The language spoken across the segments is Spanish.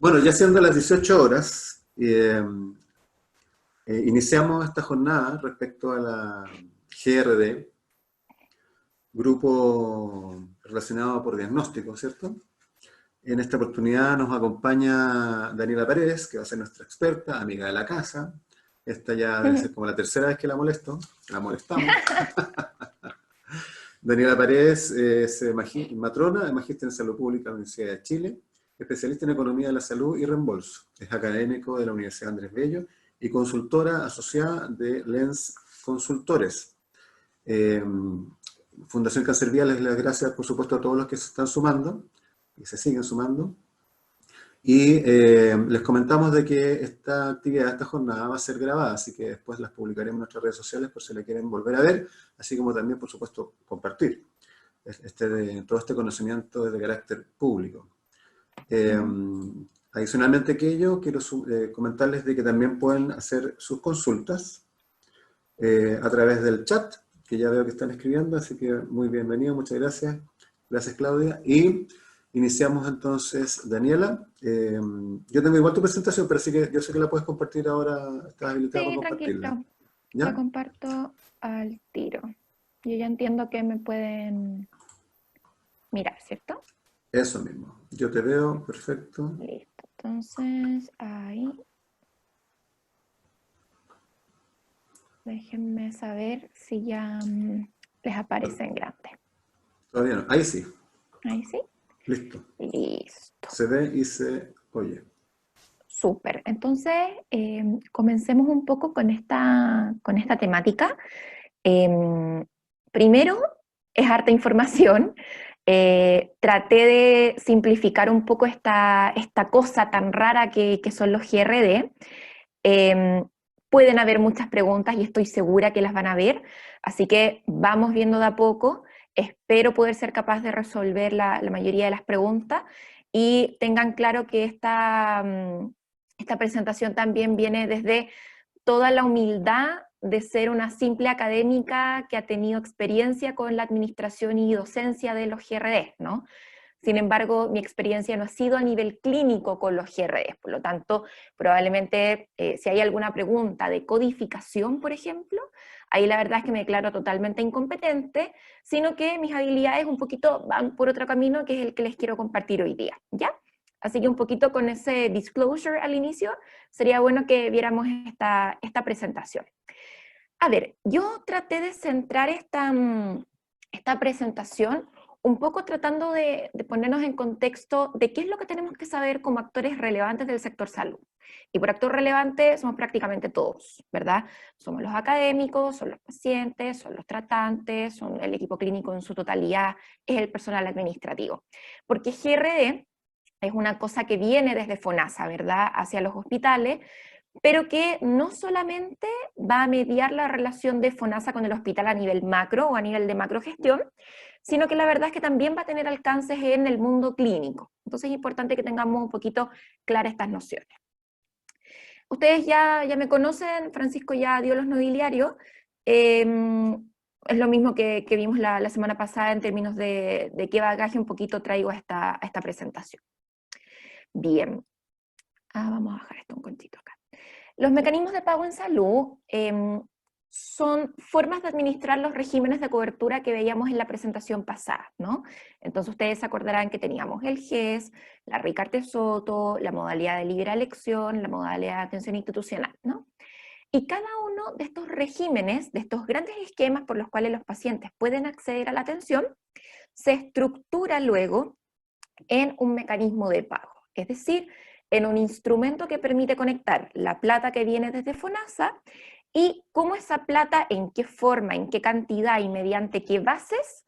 Bueno, ya siendo las 18 horas, iniciamos esta jornada respecto a la GRD, grupo relacionado por diagnóstico, ¿cierto? En esta oportunidad nos acompaña Daniela Paredes, que va a ser nuestra experta, amiga de la casa. Esta ya debe ser como la tercera vez que la molesto, la molestamos. Daniela Paredes es matrona, magíster en salud pública de la Universidad de Chile, especialista en economía de la salud y reembolso. Es académico de la Universidad Andrés Bello y consultora asociada de Lens Consultores. Eh, Fundación Cáncer Vial les da las gracias, por supuesto, a todos los que se están sumando y se siguen sumando. Y les comentamos de que esta actividad, esta jornada va a ser grabada, así que después las publicaremos en nuestras redes sociales por si la quieren volver a ver, así como también, por supuesto, compartir todo este conocimiento de carácter público. Adicionalmente que ello, quiero comentarles de que también pueden hacer sus consultas a través del chat, que ya veo que están escribiendo, así que muy bienvenido, muchas gracias. Gracias, Claudia. Y iniciamos entonces, Daniela. Yo tengo igual tu presentación, pero sí que yo sé que la puedes compartir ahora, estás habilitada para Sí, compartirla. tranquilo. La ¿Ya? comparto al tiro. Yo ya entiendo que me pueden mirar, ¿cierto? Eso mismo. Yo te veo, perfecto. Listo. Entonces, ahí. Déjenme saber si ya les aparece en grande. Todavía no. Ahí sí. Ahí sí. Listo. Listo. Se ve y se oye. Súper. Entonces, comencemos un poco con esta temática. Primero, es harta información. Traté de simplificar un poco esta cosa tan rara que son los GRD. Pueden haber muchas preguntas y estoy segura que las van a ver, así que vamos viendo de a poco. Espero poder ser capaz de resolver la mayoría de las preguntas y tengan claro que esta presentación también viene desde toda la humildad de ser una simple académica que ha tenido experiencia con la administración y docencia de los GRD, ¿no? Sin embargo, mi experiencia no ha sido a nivel clínico con los GRDs, por lo tanto, probablemente si hay alguna pregunta de codificación, por ejemplo, ahí la verdad es que me declaro totalmente incompetente, sino que mis habilidades un poquito van por otro camino, que es el que les quiero compartir hoy día, ¿ya? Así que un poquito con ese disclosure al inicio, sería bueno que viéramos esta presentación. A ver, yo traté de centrar esta presentación un poco tratando de ponernos en contexto de qué es lo que tenemos que saber como actores relevantes del sector salud. Y por actor relevante somos prácticamente todos, ¿verdad? Somos los académicos, son los pacientes, son los tratantes, son el equipo clínico en su totalidad, es el personal administrativo. Porque GRD es una cosa que viene desde FONASA, ¿verdad?, hacia los hospitales, pero que no solamente va a mediar la relación de FONASA con el hospital a nivel macro o a nivel de macrogestión, sino que la verdad es que también va a tener alcances en el mundo clínico. Entonces es importante que tengamos un poquito claras estas nociones. Ustedes ya me conocen, Francisco ya dio los nobiliarios, es lo mismo que vimos la semana pasada en términos de qué bagaje un poquito traigo a esta presentación. Bien, vamos a bajar esto un cuantito acá. Los mecanismos de pago en salud son formas de administrar los regímenes de cobertura que veíamos en la presentación pasada, ¿no? Entonces ustedes se acordarán que teníamos el GES, la Ricarte Soto, la modalidad de libre elección, la modalidad de atención institucional, ¿no? Y cada uno de estos regímenes, de estos grandes esquemas por los cuales los pacientes pueden acceder a la atención, se estructura luego en un mecanismo de pago, es decir, en un instrumento que permite conectar la plata que viene desde FONASA y cómo esa plata, en qué forma, en qué cantidad y mediante qué bases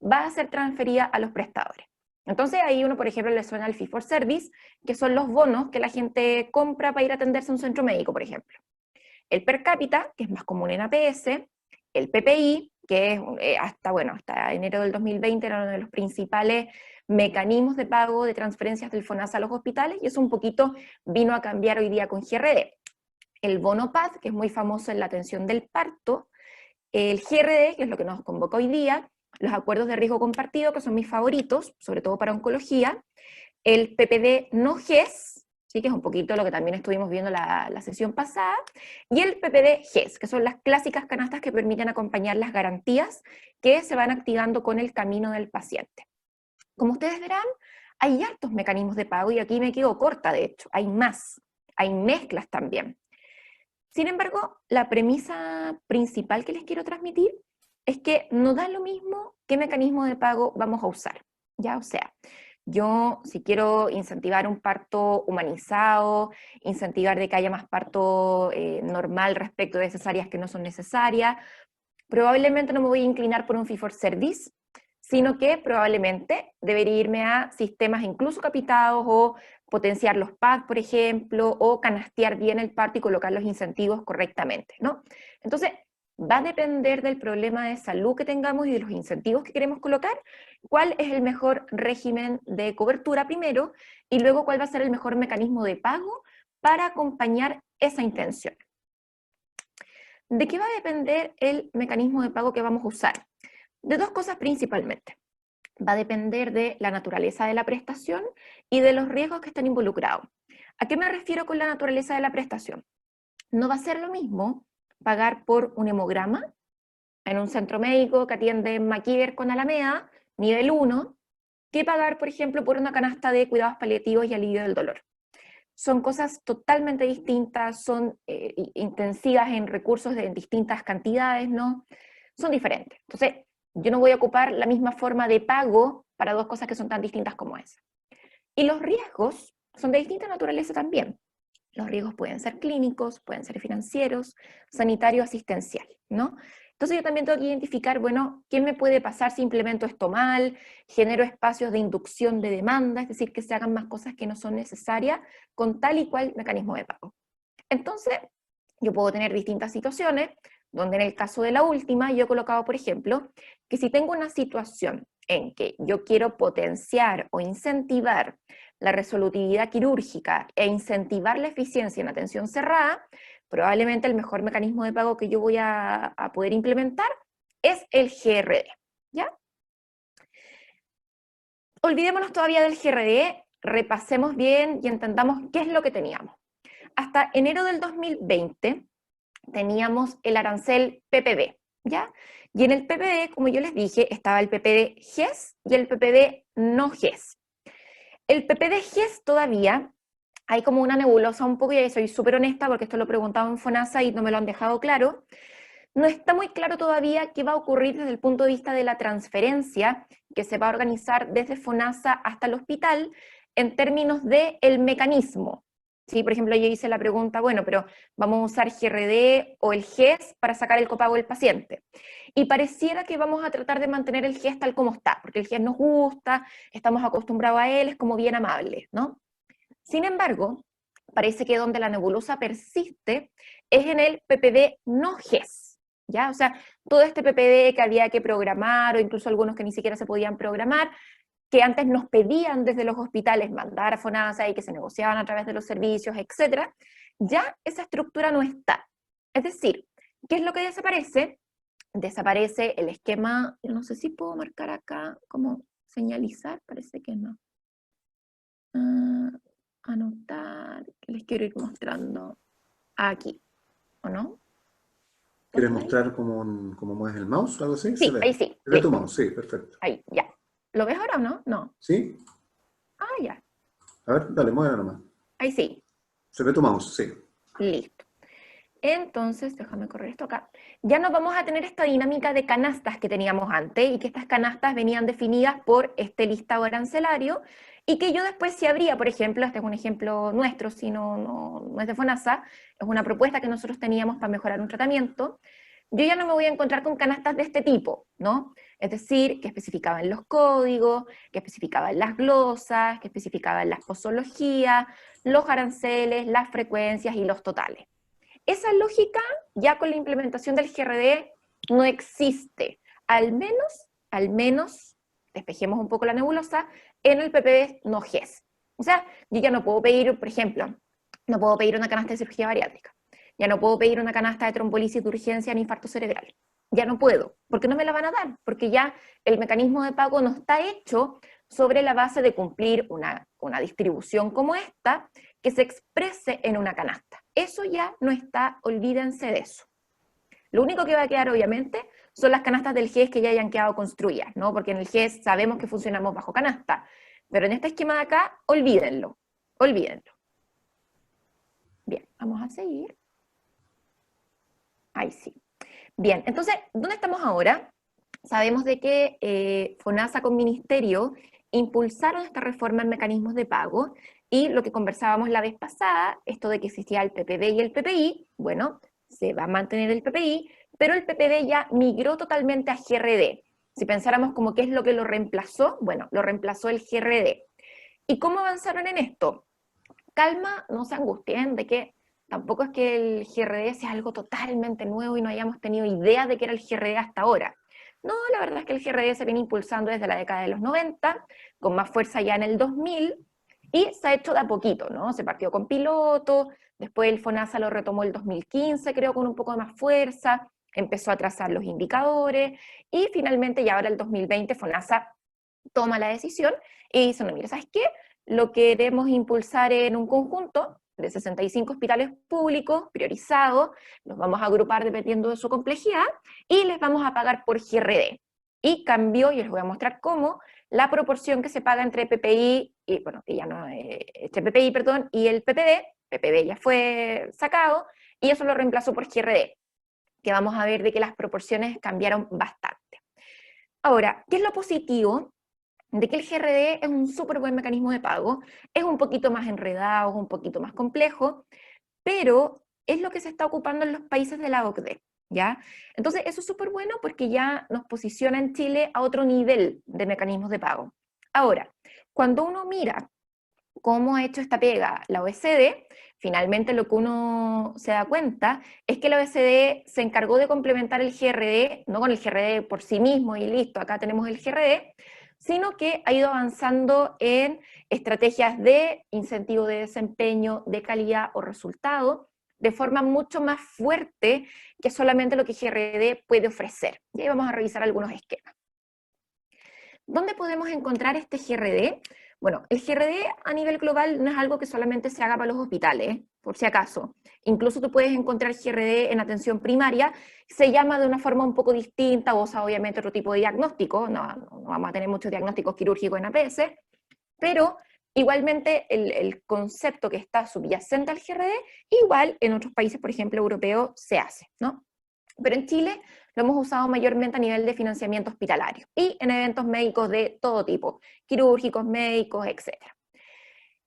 va a ser transferida a los prestadores. Entonces ahí uno, por ejemplo, le suena el fee for service, que son los bonos que la gente compra para ir a atenderse a un centro médico, por ejemplo. El per cápita, que es más común en APS, el PPI, que es hasta enero del 2020 era uno de los principales mecanismos de pago de transferencias del FONASA a los hospitales, y eso un poquito vino a cambiar hoy día con GRD. El bono PAD, que es muy famoso en la atención del parto, el GRD, que es lo que nos convoca hoy día, los acuerdos de riesgo compartido, que son mis favoritos, sobre todo para oncología, el PPD no GES, ¿sí? Que es un poquito lo que también estuvimos viendo la sesión pasada, y el PPD GES, que son las clásicas canastas que permiten acompañar las garantías que se van activando con el camino del paciente. Como ustedes verán, hay hartos mecanismos de pago, y aquí me quedo corta, de hecho, hay más, hay mezclas también. Sin embargo, la premisa principal que les quiero transmitir es que no da lo mismo qué mecanismo de pago vamos a usar, ¿ya? O sea, yo si quiero incentivar un parto humanizado, incentivar de que haya más parto normal respecto de esas áreas que no son necesarias, probablemente no me voy a inclinar por un fee for service, sino que probablemente debería irme a sistemas incluso capitados, o potenciar los PAD, por ejemplo, o canastear bien el parto y colocar los incentivos correctamente, ¿no? Entonces, va a depender del problema de salud que tengamos y de los incentivos que queremos colocar, cuál es el mejor régimen de cobertura primero, y luego cuál va a ser el mejor mecanismo de pago para acompañar esa intención. ¿De qué va a depender el mecanismo de pago que vamos a usar? De dos cosas principalmente. Va a depender de la naturaleza de la prestación y de los riesgos que están involucrados. ¿A qué me refiero con la naturaleza de la prestación? No va a ser lo mismo pagar por un hemograma en un centro médico que atiende MacGyver con Alameda, nivel 1, que pagar, por ejemplo, por una canasta de cuidados paliativos y alivio del dolor. Son cosas totalmente distintas, son intensivas en recursos de distintas cantidades, ¿no? Son diferentes. Entonces, yo no voy a ocupar la misma forma de pago para dos cosas que son tan distintas como esa. Y los riesgos son de distinta naturaleza también. Los riesgos pueden ser clínicos, pueden ser financieros, sanitario, asistencial, ¿no? Entonces yo también tengo que identificar, bueno, ¿qué me puede pasar si implemento esto mal? Genero espacios de inducción de demanda, es decir, que se hagan más cosas que no son necesarias con tal y cual mecanismo de pago. Entonces, yo puedo tener distintas situaciones, donde en el caso de la última, yo he colocado, por ejemplo, que si tengo una situación en que yo quiero potenciar o incentivar la resolutividad quirúrgica e incentivar la eficiencia en atención cerrada, probablemente el mejor mecanismo de pago que yo voy a poder implementar es el GRD, ¿ya? Olvidémonos todavía del GRD, repasemos bien y entendamos qué es lo que teníamos. Hasta enero del 2020 teníamos el arancel PPD, ¿ya? Y en el PPD, como yo les dije, estaba el PPD GES y el PPD no GES. El PPD GES todavía hay como una nebulosa un poco, y soy súper honesta porque esto lo he preguntado en FONASA y no me lo han dejado claro. No está muy claro todavía qué va a ocurrir desde el punto de vista de la transferencia que se va a organizar desde FONASA hasta el hospital en términos del mecanismo. ¿Sí? Por ejemplo, yo hice la pregunta, bueno, pero ¿vamos a usar GRD o el GES para sacar el copago del paciente? Y pareciera que vamos a tratar de mantener el GES tal como está, porque el GES nos gusta, estamos acostumbrados a él, es como bien amable, ¿no? Sin embargo, parece que donde la nebulosa persiste es en el PPD no GES, ¿ya? O sea, todo este PPD que había que programar, o incluso algunos que ni siquiera se podían programar, que antes nos pedían desde los hospitales mandar a FONASA y que se negociaban a través de los servicios, etcétera, ya esa estructura no está. Es decir, ¿qué es lo que desaparece? Desaparece el esquema, yo no sé si puedo marcar acá como señalizar, parece que no. Anotar, les quiero ir mostrando aquí, ¿o no? ¿Quieres mostrar cómo mueves el mouse o algo así? Se Sí, ve. ahí sí. Se ve tu mouse, sí, perfecto. Ahí, ya. ¿Lo ves ahora o no? No. ¿Sí? Ah, ya. A ver, dale, mueve nomás. Ahí sí. Se ve tu mouse, sí. Listo. Entonces, déjame correr esto acá. Ya no vamos a tener esta dinámica de canastas que teníamos antes, y que estas canastas venían definidas por este listado arancelario, y que yo después si abría, por ejemplo, este es un ejemplo nuestro, si no es de FONASA, es una propuesta que nosotros teníamos para mejorar un tratamiento, yo ya no me voy a encontrar con canastas de este tipo, ¿no? Es decir, que especificaban los códigos, que especificaban las glosas, que especificaban las posologías, los aranceles, las frecuencias y los totales. Esa lógica, ya con la implementación del GRD, no existe. Al menos, despejemos un poco la nebulosa, en el PPD no GES. O sea, yo ya no puedo pedir, por ejemplo, no puedo pedir una canasta de cirugía bariátrica. Ya no puedo pedir una canasta de trombolisis de urgencia en infarto cerebral. Ya no puedo, porque no me la van a dar, porque ya el mecanismo de pago no está hecho sobre la base de cumplir una distribución como esta, que se exprese en una canasta. Eso ya no está, olvídense de eso. Lo único que va a quedar, obviamente, son las canastas del GES que ya hayan quedado construidas, ¿no? Porque en el GES sabemos que funcionamos bajo canasta, pero en este esquema de acá, olvídenlo, olvídenlo. Bien, vamos a seguir. Ahí sí. Bien, entonces, ¿dónde estamos ahora? Sabemos de que FONASA con Ministerio impulsaron esta reforma en mecanismos de pago, y lo que conversábamos la vez pasada, esto de que existía el PPB y el PPI, bueno, se va a mantener el PPI, pero el PPB ya migró totalmente a GRD. Si pensáramos como qué es lo que lo reemplazó, bueno, lo reemplazó el GRD. ¿Y cómo avanzaron en esto? Calma, no se angustien de que tampoco es que el GRD sea algo totalmente nuevo y no hayamos tenido idea de que era el GRD hasta ahora. No, la verdad es que el GRD se viene impulsando desde la década de los 90, con más fuerza ya en el 2000, y se ha hecho de a poquito, ¿no? Se partió con piloto, después el FONASA lo retomó el 2015, creo, con un poco de más fuerza, empezó a trazar los indicadores, y finalmente ya ahora el 2020 FONASA toma la decisión y dice, no, mira, ¿sabes qué? Lo queremos impulsar en un conjunto de 65 hospitales públicos priorizados, los vamos a agrupar dependiendo de su complejidad, y les vamos a pagar por GRD. Y cambió, y les voy a mostrar cómo, la proporción que se paga entre PPI, y bueno, que ya no, entre PPI, perdón, y el PPD. PPD ya fue sacado, y eso lo reemplazó por GRD, que vamos a ver de que las proporciones cambiaron bastante. Ahora, ¿qué es lo positivo? De que el GRD es un súper buen mecanismo de pago, es un poquito más enredado, es un poquito más complejo, pero es lo que se está ocupando en los países de la OCDE, ¿ya? Entonces eso es súper bueno porque ya nos posiciona en Chile a otro nivel de mecanismos de pago. Ahora, cuando uno mira cómo ha hecho esta pega la OECD, finalmente lo que uno se da cuenta es que la OECD se encargó de complementar el GRD, no con el GRD por sí mismo y listo, acá tenemos el GRD, sino que ha ido avanzando en estrategias de incentivo de desempeño, de calidad o resultado, de forma mucho más fuerte que solamente lo que GRD puede ofrecer. Y ahí vamos a revisar algunos esquemas. ¿Dónde podemos encontrar este GRD? Bueno, el GRD a nivel global no es algo que solamente se haga para los hospitales, por si acaso. Incluso tú puedes encontrar GRD en atención primaria, se llama de una forma un poco distinta, usa obviamente otro tipo de diagnóstico, no vamos a tener muchos diagnósticos quirúrgicos en APS, pero igualmente el concepto que está subyacente al GRD, igual en otros países, por ejemplo, europeos, se hace, ¿no? Pero en Chile lo hemos usado mayormente a nivel de financiamiento hospitalario y en eventos médicos de todo tipo, quirúrgicos, médicos, etc.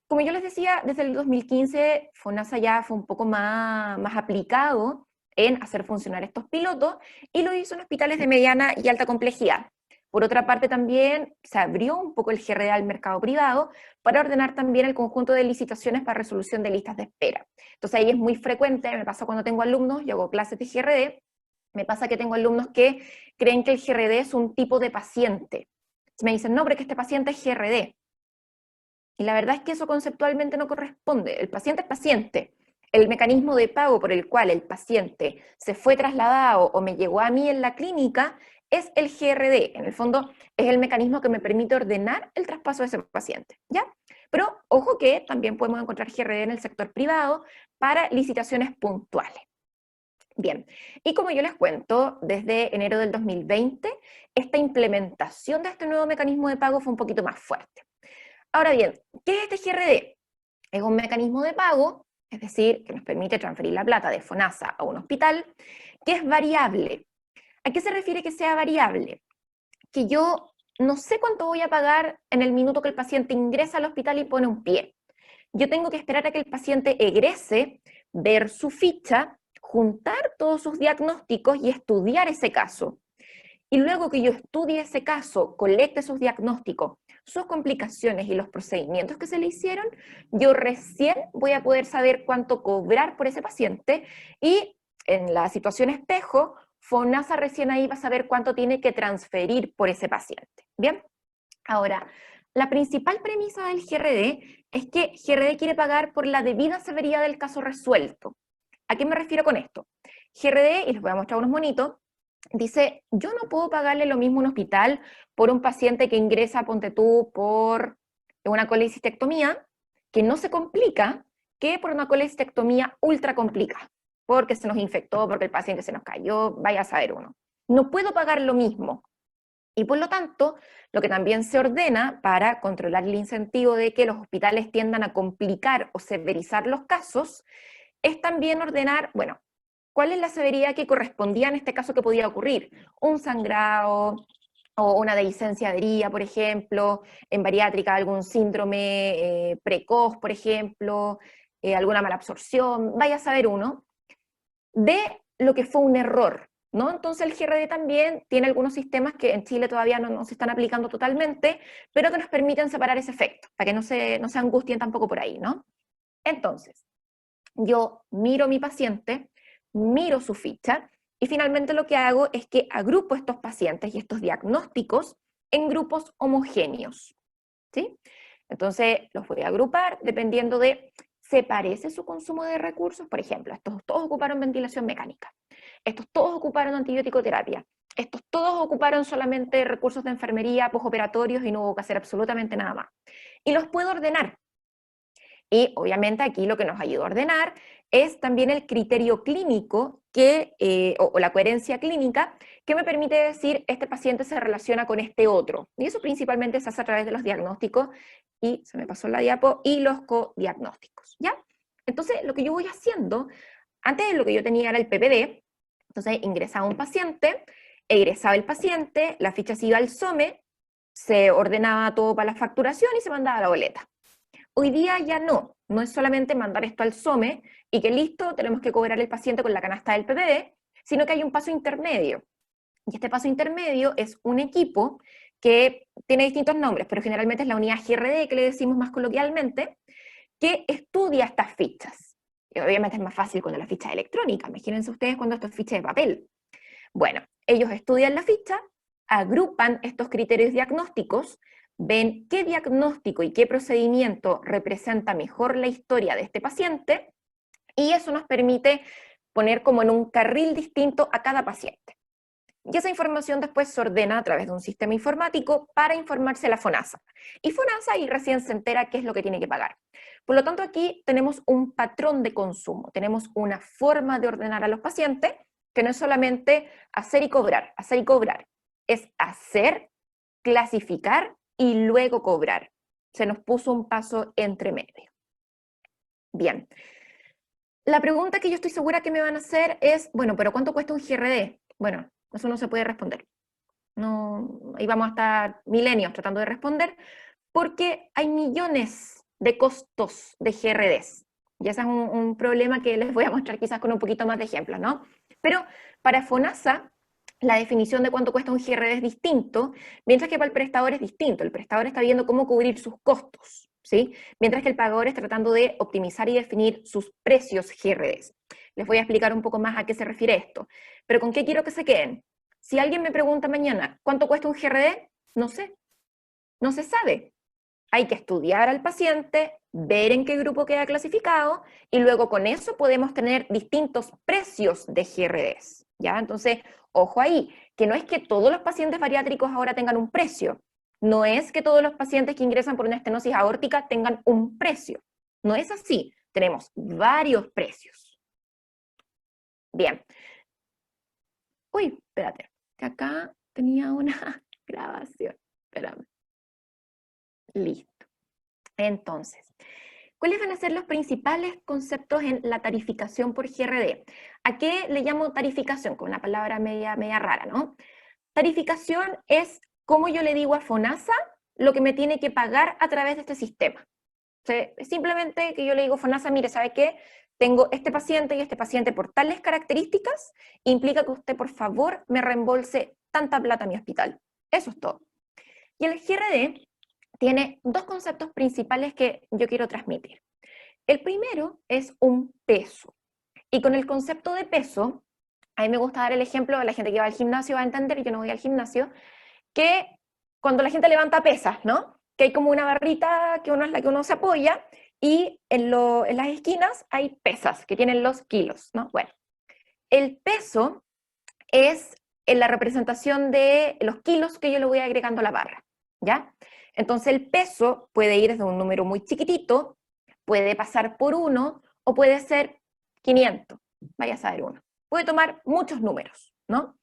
Como yo les decía, desde el 2015 FONASA ya fue un poco más aplicado en hacer funcionar estos pilotos y lo hizo en hospitales de mediana y alta complejidad. Por otra parte también se abrió un poco el GRD al mercado privado para ordenar también el conjunto de licitaciones para resolución de listas de espera. Entonces ahí es muy frecuente, me pasa cuando tengo alumnos, yo hago clases de GRD, me pasa que tengo alumnos que creen que el GRD es un tipo de paciente. Me dicen, no, pero es que este paciente es GRD. Y la verdad es que eso conceptualmente no corresponde. El paciente es paciente. El mecanismo de pago por el cual el paciente se fue trasladado o me llegó a mí en la clínica es el GRD. En el fondo es el mecanismo que me permite ordenar el traspaso de ese paciente, ¿ya? Pero ojo que también podemos encontrar GRD en el sector privado para licitaciones puntuales. Bien, y como yo les cuento, desde enero del 2020, esta implementación de este nuevo mecanismo de pago fue un poquito más fuerte. Ahora bien, ¿qué es este GRD? Es un mecanismo de pago, es decir, que nos permite transferir la plata de FONASA a un hospital, que es variable. ¿A qué se refiere que sea variable? Que yo no sé cuánto voy a pagar en el minuto que el paciente ingresa al hospital y pone un pie. Yo tengo que esperar a que el paciente egrese, ver su ficha, juntar todos sus diagnósticos y estudiar ese caso. Y luego que yo estudie ese caso, colecte sus diagnósticos, sus complicaciones y los procedimientos que se le hicieron, yo recién voy a poder saber cuánto cobrar por ese paciente, y en la situación espejo, FONASA recién ahí va a saber cuánto tiene que transferir por ese paciente. ¿Bien? Ahora, la principal premisa del GRD es que GRD quiere pagar por la debida severidad del caso resuelto. ¿A qué me refiero con esto? GRD, y les voy a mostrar unos monitos, dice, yo no puedo pagarle lo mismo a un hospital por un paciente que ingresa, ponte tú, por una colecistectomía, que no se complica, que por una colecistectomía ultra complicada, porque se nos infectó, porque el paciente se nos cayó, vaya a saber uno. No puedo pagar lo mismo. Y por lo tanto, lo que también se ordena para controlar el incentivo de que los hospitales tiendan a complicar o severizar los casos, es también ordenar, bueno, cuál es la severidad que correspondía en este caso que podía ocurrir. Un sangrado o una dehiscencia de herida, por ejemplo, en bariátrica algún síndrome precoz, por ejemplo, alguna malabsorción, vaya a saber uno, de lo que fue un error, ¿no? Entonces el GRD también tiene algunos sistemas que en Chile todavía no se están aplicando totalmente, pero que nos permiten separar ese efecto, para que no se angustien tampoco por ahí, ¿no? Entonces, yo miro a mi paciente, miro su ficha, y finalmente lo que hago es que agrupo estos pacientes y estos diagnósticos en grupos homogéneos, ¿sí? Entonces los voy a agrupar dependiendo de, ¿se parece su consumo de recursos? Por ejemplo, estos todos ocuparon ventilación mecánica, estos todos ocuparon antibiótico-terapia, estos todos ocuparon solamente recursos de enfermería, posoperatorios y no hubo que hacer absolutamente nada más. Y los puedo ordenar. Y obviamente aquí lo que nos ayuda a ordenar es también el criterio clínico o la coherencia clínica que me permite decir este paciente se relaciona con este otro. Y eso principalmente se hace a través de los diagnósticos, y se me pasó la diapo, y los codiagnósticos, ¿ya? Entonces lo que yo voy haciendo, antes lo que yo tenía era el PPD, entonces ingresaba un paciente, egresaba el paciente, la ficha se iba al SOME, se ordenaba todo para la facturación y se mandaba la boleta. Hoy día ya no es solamente mandar esto al SOME y que listo, tenemos que cobrar el paciente con la canasta del PPD, sino que hay un paso intermedio. Y este paso intermedio es un equipo que tiene distintos nombres, pero generalmente es la unidad GRD, que le decimos más coloquialmente, que estudia estas fichas. Y obviamente es más fácil cuando la ficha es electrónica. Imagínense ustedes cuando esto es ficha de papel. Bueno, ellos estudian la ficha, agrupan estos criterios diagnósticos, ven qué diagnóstico y qué procedimiento representa mejor la historia de este paciente, y eso nos permite poner como en un carril distinto a cada paciente. Y esa información después se ordena a través de un sistema informático para informarse a la FONASA. Y FONASA ahí recién se entera qué es lo que tiene que pagar. Por lo tanto, aquí tenemos un patrón de consumo, tenemos una forma de ordenar a los pacientes que no es solamente hacer y cobrar, es hacer, clasificar y luego cobrar. Se nos puso un paso entre medio. Bien. La pregunta que yo estoy segura que me van a hacer es, bueno, pero ¿cuánto cuesta un GRD? Bueno, eso no se puede responder. No, ahí vamos a estar milenios tratando de responder, porque hay millones de costos de GRDs. Y ese es un problema que les voy a mostrar quizás con un poquito más de ejemplos, ¿no? Pero para FONASA, la definición de cuánto cuesta un GRD es distinto, mientras que para el prestador es distinto. El prestador está viendo cómo cubrir sus costos, ¿sí? Mientras que el pagador está tratando de optimizar y definir sus precios GRDs. Les voy a explicar un poco más a qué se refiere esto. Pero ¿con qué quiero que se queden? Si alguien me pregunta mañana, ¿cuánto cuesta un GRD? No sé. No se sabe. Hay que estudiar al paciente, ver en qué grupo queda clasificado, y luego con eso podemos tener distintos precios de GRDs, ¿ya? Entonces, ojo ahí, que no es que todos los pacientes bariátricos ahora tengan un precio, no es que todos los pacientes que ingresan por una estenosis aórtica tengan un precio, no es así, tenemos varios precios. Bien. Uy, espérate, que acá tenía una grabación, espérame. Listo. Entonces, ¿cuáles van a ser los principales conceptos en la tarificación por GRD? ¿A qué le llamo tarificación? Con una palabra media rara, ¿no? Tarificación es cómo yo le digo a FONASA lo que me tiene que pagar a través de este sistema. O sea, simplemente que yo le digo a FONASA, mire, ¿sabe qué? Tengo este paciente y este paciente por tales características, implica que usted, por favor, me reembolse tanta plata a mi hospital. Eso es todo. Y el GRD tiene dos conceptos principales que yo quiero transmitir. El primero es un peso. Y con el concepto de peso, a mí me gusta dar el ejemplo, la gente que va al gimnasio va a entender, yo no voy al gimnasio, que cuando la gente levanta pesas, ¿no? Que hay como una barrita que uno es la que uno se apoya, y en las esquinas hay pesas que tienen los kilos, ¿no? Bueno, el peso es en la representación de los kilos que yo le voy agregando a la barra, ¿ya? Entonces el peso puede ir desde un número muy chiquitito, puede pasar por 1, o puede ser 500, vaya a saber uno. Puede tomar muchos números, ¿no?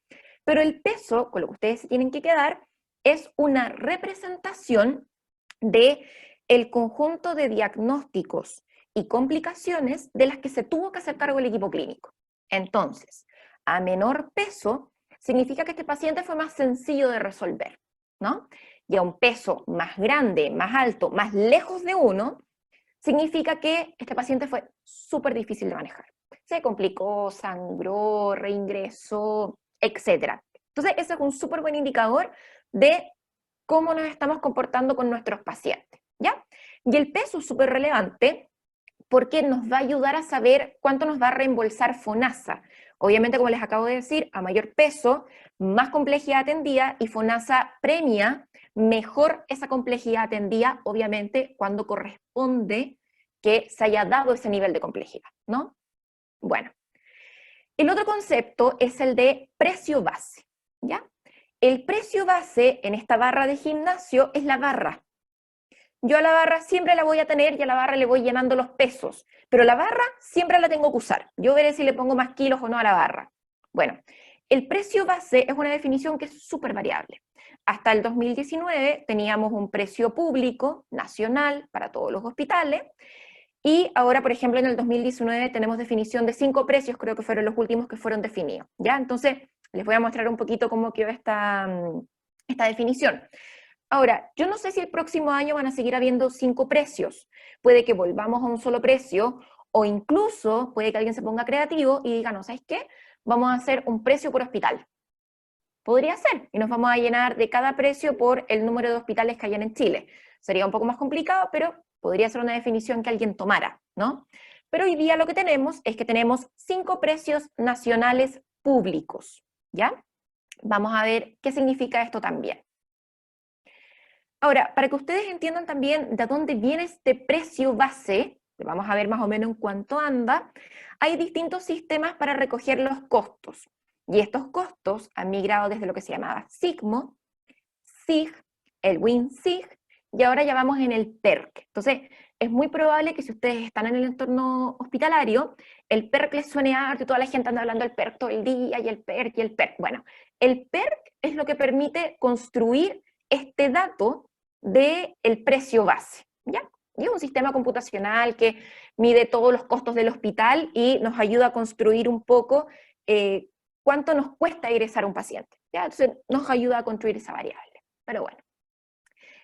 Pero el peso, con lo que ustedes se tienen que quedar, es una representación de el conjunto de diagnósticos y complicaciones de las que se tuvo que hacer cargo el equipo clínico. Entonces, a menor peso, significa que este paciente fue más sencillo de resolver, ¿no? Y a un peso más grande, más alto, más lejos de 1, significa que este paciente fue súper difícil de manejar. Se complicó, sangró, reingresó, etc. Entonces, ese es un súper buen indicador de cómo nos estamos comportando con nuestros pacientes, ¿ya? Y el peso es súper relevante porque nos va a ayudar a saber cuánto nos va a reembolsar FONASA. Obviamente, como les acabo de decir, a mayor peso, más complejidad atendida, y FONASA premia mejor esa complejidad atendida, obviamente, cuando corresponde que se haya dado ese nivel de complejidad, ¿no? Bueno, el otro concepto es el de precio base, ¿ya? El precio base en esta barra de gimnasio es la barra. Yo a la barra siempre la voy a tener y a la barra le voy llenando los pesos, pero la barra siempre la tengo que usar. Yo veré si le pongo más kilos o no a la barra. Bueno, el precio base es una definición que es súper variable. Hasta el 2019 teníamos un precio público, nacional, para todos los hospitales, y ahora, por ejemplo, en el 2019 tenemos definición de 5 precios, creo que fueron los últimos que fueron definidos, ¿ya? Entonces, les voy a mostrar un poquito cómo quedó esta definición. Ahora, yo no sé si el próximo año van a seguir habiendo 5 precios. Puede que volvamos a un solo precio, o incluso puede que alguien se ponga creativo y diga, no, ¿sabes qué? Vamos a hacer un precio por hospital. Podría ser, y nos vamos a llenar de cada precio por el número de hospitales que hayan en Chile. Sería un poco más complicado, pero podría ser una definición que alguien tomara, ¿no? Pero hoy día lo que tenemos es que tenemos 5 precios nacionales públicos, ¿ya? Vamos a ver qué significa esto también. Ahora, para que ustedes entiendan también de dónde viene este precio base, que vamos a ver más o menos en cuánto anda, hay distintos sistemas para recoger los costos. Y estos costos han migrado desde lo que se llamaba SIGMO, SIG, el WIN-SIG, y ahora ya vamos en el PERC. Entonces, es muy probable que si ustedes están en el entorno hospitalario, el PERC les suene harto y toda la gente anda hablando del PERC todo el día, y el PERC, y el PERC. Bueno, el PERC es lo que permite construir este dato del precio base, ¿ya? Y es un sistema computacional que mide todos los costos del hospital y nos ayuda a construir un poco cuánto nos cuesta ingresar a un paciente, ¿ya? Entonces nos ayuda a construir esa variable, pero bueno.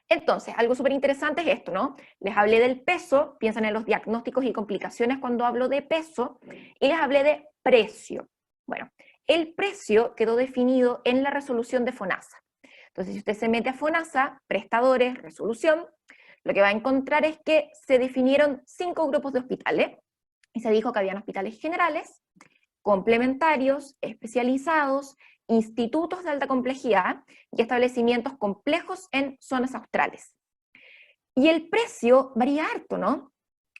Entonces, algo súper interesante es esto, ¿no? Les hablé del peso, piensan en los diagnósticos y complicaciones cuando hablo de peso, y les hablé de precio. Bueno, el precio quedó definido en la resolución de FONASA. Entonces, si usted se mete a FONASA, prestadores, resolución, lo que va a encontrar es que se definieron 5 grupos de hospitales, y se dijo que habían hospitales generales, complementarios, especializados, institutos de alta complejidad y establecimientos complejos en zonas australes. Y el precio varía harto, ¿no?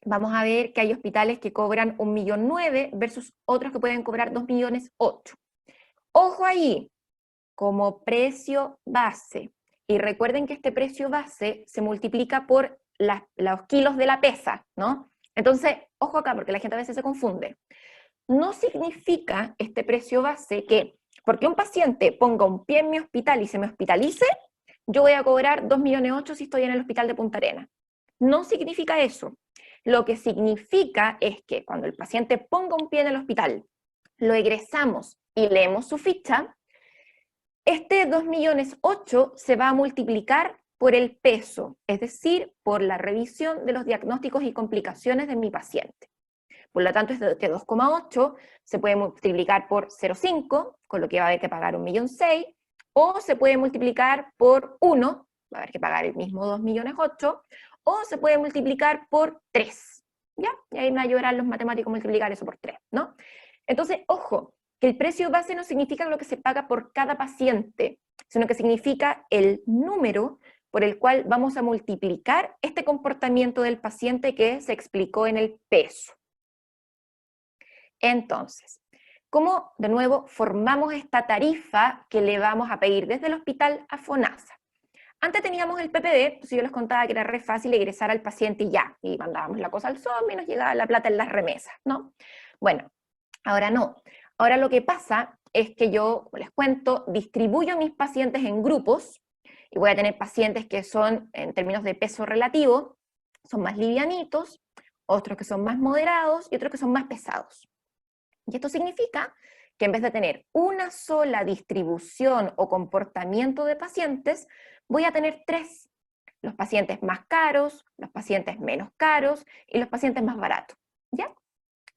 Vamos a ver que hay hospitales que cobran 1,9 millones versus otros que pueden cobrar 2,8 millones. Ojo ahí, como precio base. Y recuerden que este precio base se multiplica por los kilos de la pesa, ¿no? Entonces, ojo acá, porque la gente a veces se confunde. No significa este precio base que, porque un paciente ponga un pie en mi hospital y se me hospitalice, yo voy a cobrar 2,8 millones si estoy en el hospital de Punta Arenas. No significa eso. Lo que significa es que cuando el paciente ponga un pie en el hospital, lo egresamos y leemos su ficha, este 2,8 millones se va a multiplicar por el peso, es decir, por la revisión de los diagnósticos y complicaciones de mi paciente. Por lo tanto, este 2,8 se puede multiplicar por 0,5, con lo que va a haber que pagar 1,6 millones, o se puede multiplicar por 1, va a haber que pagar el mismo 2,8 millones, o se puede multiplicar por 3, ¿ya? Y ahí me ayudarán los matemáticos a multiplicar eso por 3, ¿no? Entonces, ojo, que el precio base no significa lo que se paga por cada paciente, sino que significa el número por el cual vamos a multiplicar este comportamiento del paciente que se explicó en el peso. Entonces, cómo, de nuevo, formamos esta tarifa que le vamos a pedir desde el hospital a FONASA. Antes teníamos el PPD, entonces yo les contaba que era re fácil ingresar al paciente y ya, y mandábamos la cosa al SOM y nos llegaba la plata en las remesas, ¿no? Bueno, ahora no. Ahora lo que pasa es que yo, como les cuento, distribuyo mis pacientes en grupos, y voy a tener pacientes que son, en términos de peso relativo, son más livianitos, otros que son más moderados y otros que son más pesados. Y esto significa que en vez de tener una sola distribución o comportamiento de pacientes, voy a tener 3. Los pacientes más caros, los pacientes menos caros y los pacientes más baratos, ¿ya?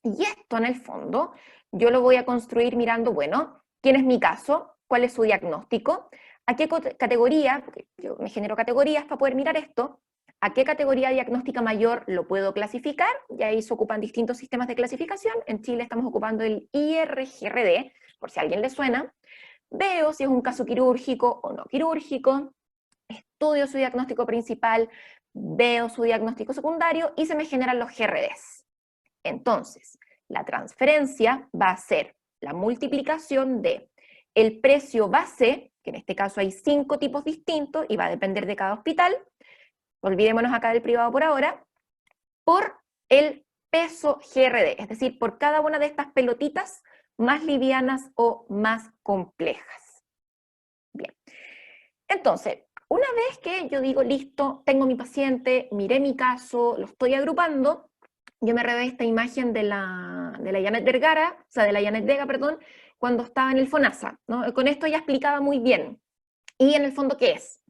Y esto, en el fondo, yo lo voy a construir mirando, bueno, ¿quién es mi caso? ¿Cuál es su diagnóstico? ¿A qué categoría? Porque yo me genero categorías para poder mirar esto. ¿A qué categoría diagnóstica mayor lo puedo clasificar? Y ahí se ocupan distintos sistemas de clasificación. En Chile estamos ocupando el IRGRD, por si a alguien le suena. Veo si es un caso quirúrgico o no quirúrgico. Estudio su diagnóstico principal, veo su diagnóstico secundario y se me generan los GRDs. Entonces, la transferencia va a ser la multiplicación de el precio base, que en este caso hay 5 tipos distintos y va a depender de cada hospital, olvidémonos acá del privado por ahora, por el peso GRD, es decir, por cada una de estas pelotitas más livianas o más complejas. Bien, entonces, una vez que yo digo, listo, tengo mi paciente, miré mi caso, lo estoy agrupando, yo me revé esta imagen de la Janet Vergara, o sea, de la Janet Vega, perdón, cuando estaba en el FONASA, ¿no? Con esto ella explicaba muy bien. Y en el fondo, ¿qué es?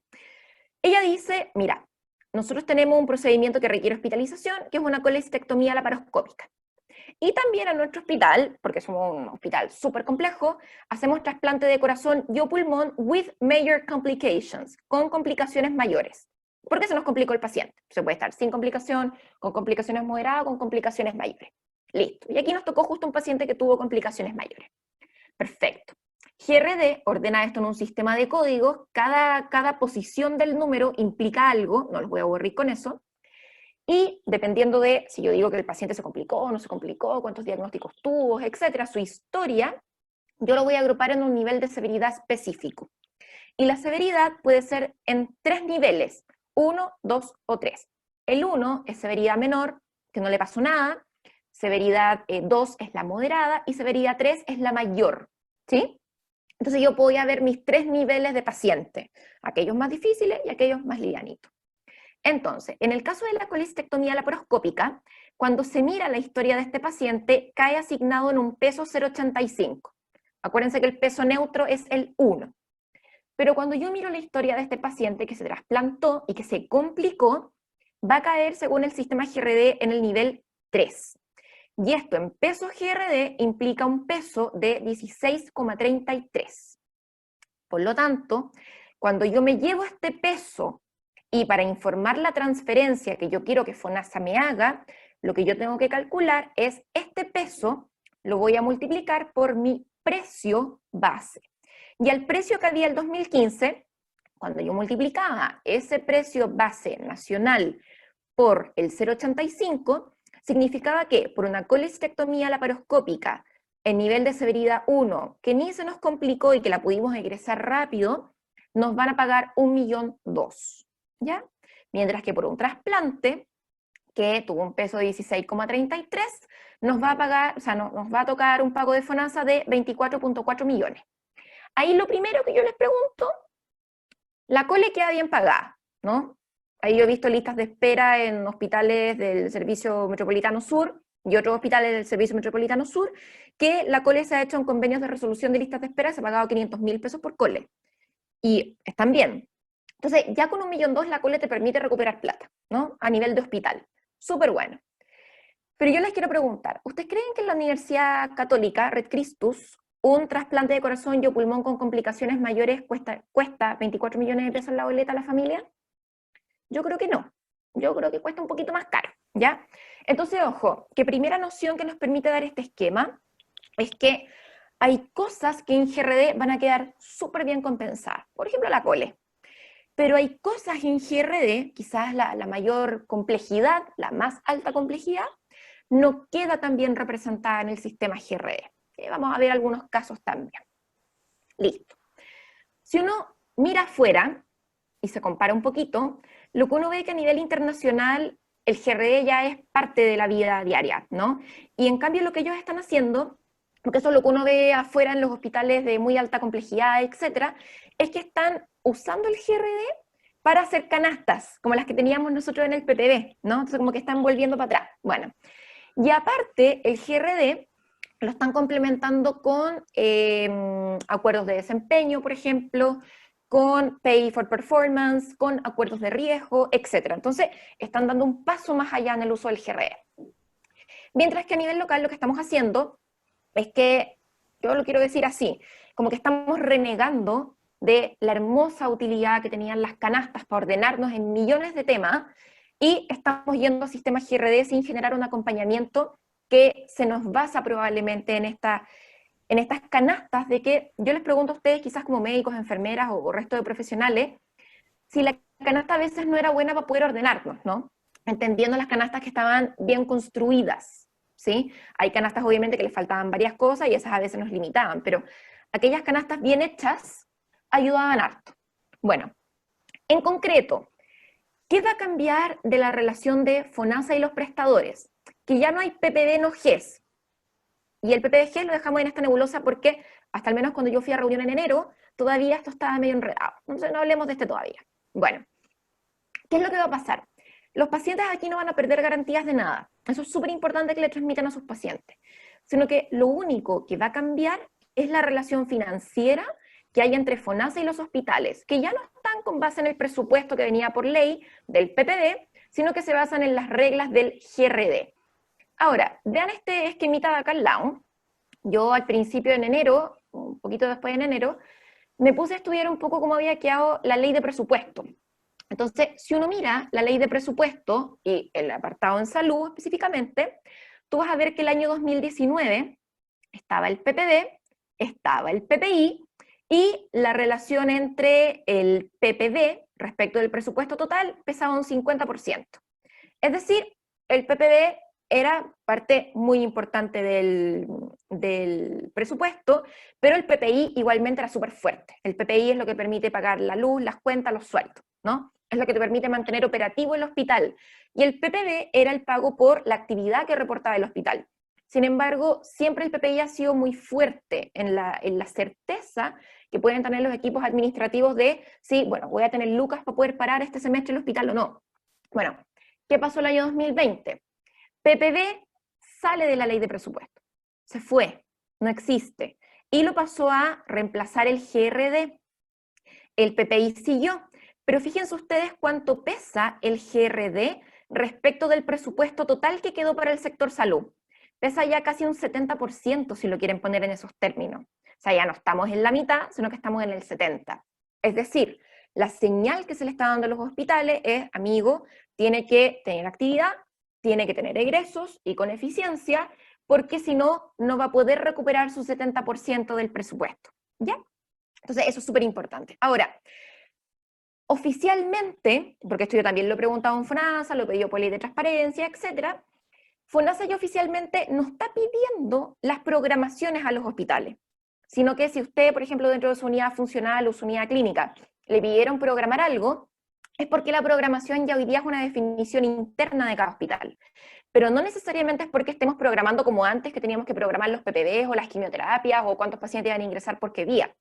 Ella dice, mira, nosotros tenemos un procedimiento que requiere hospitalización, que es una colestectomía laparoscópica. Y también en nuestro hospital, porque somos un hospital súper complejo, hacemos trasplante de corazón y o pulmón with major complications, con complicaciones mayores. ¿Por qué se nos complicó el paciente? Se puede estar sin complicación, con complicaciones moderadas, con complicaciones mayores. Listo. Y aquí nos tocó justo un paciente que tuvo complicaciones mayores. Perfecto. GRD ordena esto en un sistema de códigos. Cada posición del número implica algo, no los voy a aburrir con eso. Y dependiendo de si yo digo que el paciente se complicó o no se complicó, cuántos diagnósticos tuvo, etcétera, su historia, yo lo voy a agrupar en un nivel de severidad específico. Y la severidad puede ser en 3 niveles, 1, 2 o 3. El 1 es severidad menor, que no le pasó nada, severidad 2 es la moderada y severidad 3 es la mayor, ¿sí? Entonces yo voy a ver mis 3 niveles de paciente, aquellos más difíciles y aquellos más livianitos. Entonces, en el caso de la colestectomía laparoscópica, cuando se mira la historia de este paciente, cae asignado en un peso 0,85. Acuérdense que el peso neutro es el 1. Pero cuando yo miro la historia de este paciente que se trasplantó y que se complicó, va a caer, según el sistema GRD, en el nivel 3. Y esto en peso GRD implica un peso de 16,33. Por lo tanto, cuando yo me llevo este peso y para informar la transferencia que yo quiero que FONASA me haga, lo que yo tengo que calcular es este peso, lo voy a multiplicar por mi precio base. Y al precio que había el 2015, cuando yo multiplicaba ese precio base nacional por el 0,85, significaba que por una colestectomía laparoscópica en nivel de severidad 1, que ni se nos complicó y que la pudimos egresar rápido, nos van a pagar 1.200.000, ¿ya? Mientras que por un trasplante, que tuvo un peso de 16,33, nos va a pagar, o sea, nos va a tocar un pago de FONASA de 24,4 millones. Ahí lo primero que yo les pregunto, la cole queda bien pagada, ¿no? Ahí yo he visto listas de espera en hospitales del Servicio Metropolitano Sur y otros hospitales del Servicio Metropolitano Sur, que la cole se ha hecho en convenios de resolución de listas de espera, se ha pagado 500.000 pesos por cole. Y están bien. Entonces, ya con 1.200.000 la cole te permite recuperar plata, ¿no? A nivel de hospital. Súper bueno. Pero yo les quiero preguntar, ¿ustedes creen que en la Universidad Católica, Red Christus, un trasplante de corazón y o pulmón con complicaciones mayores cuesta 24 millones de pesos la boleta a la familia? Yo creo que no. Yo creo que cuesta un poquito más caro, ¿ya? Entonces, ojo, que primera noción que nos permite dar este esquema es que hay cosas que en GRD van a quedar súper bien compensadas. Por ejemplo, la cole. Pero hay cosas en GRD, quizás la mayor complejidad, la más alta complejidad, no queda tan bien representada en el sistema GRD. que vamos a ver algunos casos también. Listo. Si uno mira afuera y se compara un poquito, lo que uno ve que a nivel internacional el GRD ya es parte de la vida diaria, ¿no? Y en cambio lo que ellos están haciendo, porque eso es lo que uno ve afuera en los hospitales de muy alta complejidad, etcétera, es que están usando el GRD para hacer canastas, como las que teníamos nosotros en el PPD, ¿no? Entonces como que están volviendo para atrás. Bueno, y aparte el GRD lo están complementando con acuerdos de desempeño, por ejemplo, con Pay for Performance, con acuerdos de riesgo, etc. Entonces, están dando un paso más allá en el uso del GRE. Mientras que a nivel local lo que estamos haciendo es que, yo lo quiero decir así, como que estamos renegando de la hermosa utilidad que tenían las canastas para ordenarnos en millones de temas y estamos yendo a sistemas GRD sin generar un acompañamiento que se nos basa probablemente en estas canastas de que yo les pregunto a ustedes, quizás como médicos, enfermeras o resto de profesionales, si la canasta a veces no era buena para poder ordenarnos, ¿no? Entendiendo las canastas que estaban bien construidas, ¿sí? Hay canastas obviamente que les faltaban varias cosas y esas a veces nos limitaban, pero aquellas canastas bien hechas ayudaban harto. Bueno, en concreto, ¿qué va a cambiar de la relación de FONASA y los prestadores? Que ya no hay PPD no GES. Y el PPD-GES lo dejamos en esta nebulosa porque, hasta al menos cuando yo fui a reunión en enero, todavía esto estaba medio enredado. Entonces no hablemos de este todavía. Bueno, ¿qué es lo que va a pasar? Los pacientes aquí no van a perder garantías de nada. Eso es súper importante que le transmitan a sus pacientes. Sino que lo único que va a cambiar es la relación financiera que hay entre FONASA y los hospitales, que ya no están con base en el presupuesto que venía por ley del PPD, sino que se basan en las reglas del GRD. Ahora, vean este esquemita de acá al lado. Yo al principio en enero, un poquito después en enero, me puse a estudiar un poco cómo había quedado la ley de presupuesto. Entonces, si uno mira la ley de presupuesto y el apartado en salud específicamente, tú vas a ver que el año 2019 estaba el PPD, estaba el PPI, y la relación entre el PPD respecto del presupuesto total pesaba un 50%. Es decir, el PPD era parte muy importante del presupuesto, pero el PPI igualmente era súper fuerte. El PPI es lo que permite pagar la luz, las cuentas, los sueldos, ¿no? Es lo que te permite mantener operativo el hospital. Y el PPD era el pago por la actividad que reportaba el hospital. Sin embargo, siempre el PPI ha sido muy fuerte en la certeza que pueden tener los equipos administrativos de, sí, bueno, voy a tener lucas para poder parar este semestre el hospital o no. Bueno, ¿qué pasó el año 2020? PPD sale de la ley de presupuesto, se fue, no existe, y lo pasó a reemplazar el GRD. El PPI siguió, pero fíjense ustedes cuánto pesa el GRD respecto del presupuesto total que quedó para el sector salud. Pesa ya casi un 70% si lo quieren poner en esos términos. O sea, ya no estamos en la mitad, sino que estamos en el 70%. Es decir, la señal que se le está dando a los hospitales es, amigo, tiene que tener actividad, tiene que tener egresos y con eficiencia, porque si no, no va a poder recuperar su 70% del presupuesto. ¿Ya? Entonces, eso es súper importante. Ahora, oficialmente, porque esto yo también lo he preguntado en FONASA, lo he pedido por ley de transparencia, etc., FONASA ya oficialmente no está pidiendo las programaciones a los hospitales, sino que si usted, por ejemplo, dentro de su unidad funcional o su unidad clínica, le pidieron programar algo, es porque la programación ya hoy día es una definición interna de cada hospital. Pero no necesariamente es porque estemos programando como antes, que teníamos que programar los PPDs o las quimioterapias o cuántos pacientes iban a ingresar por qué vía.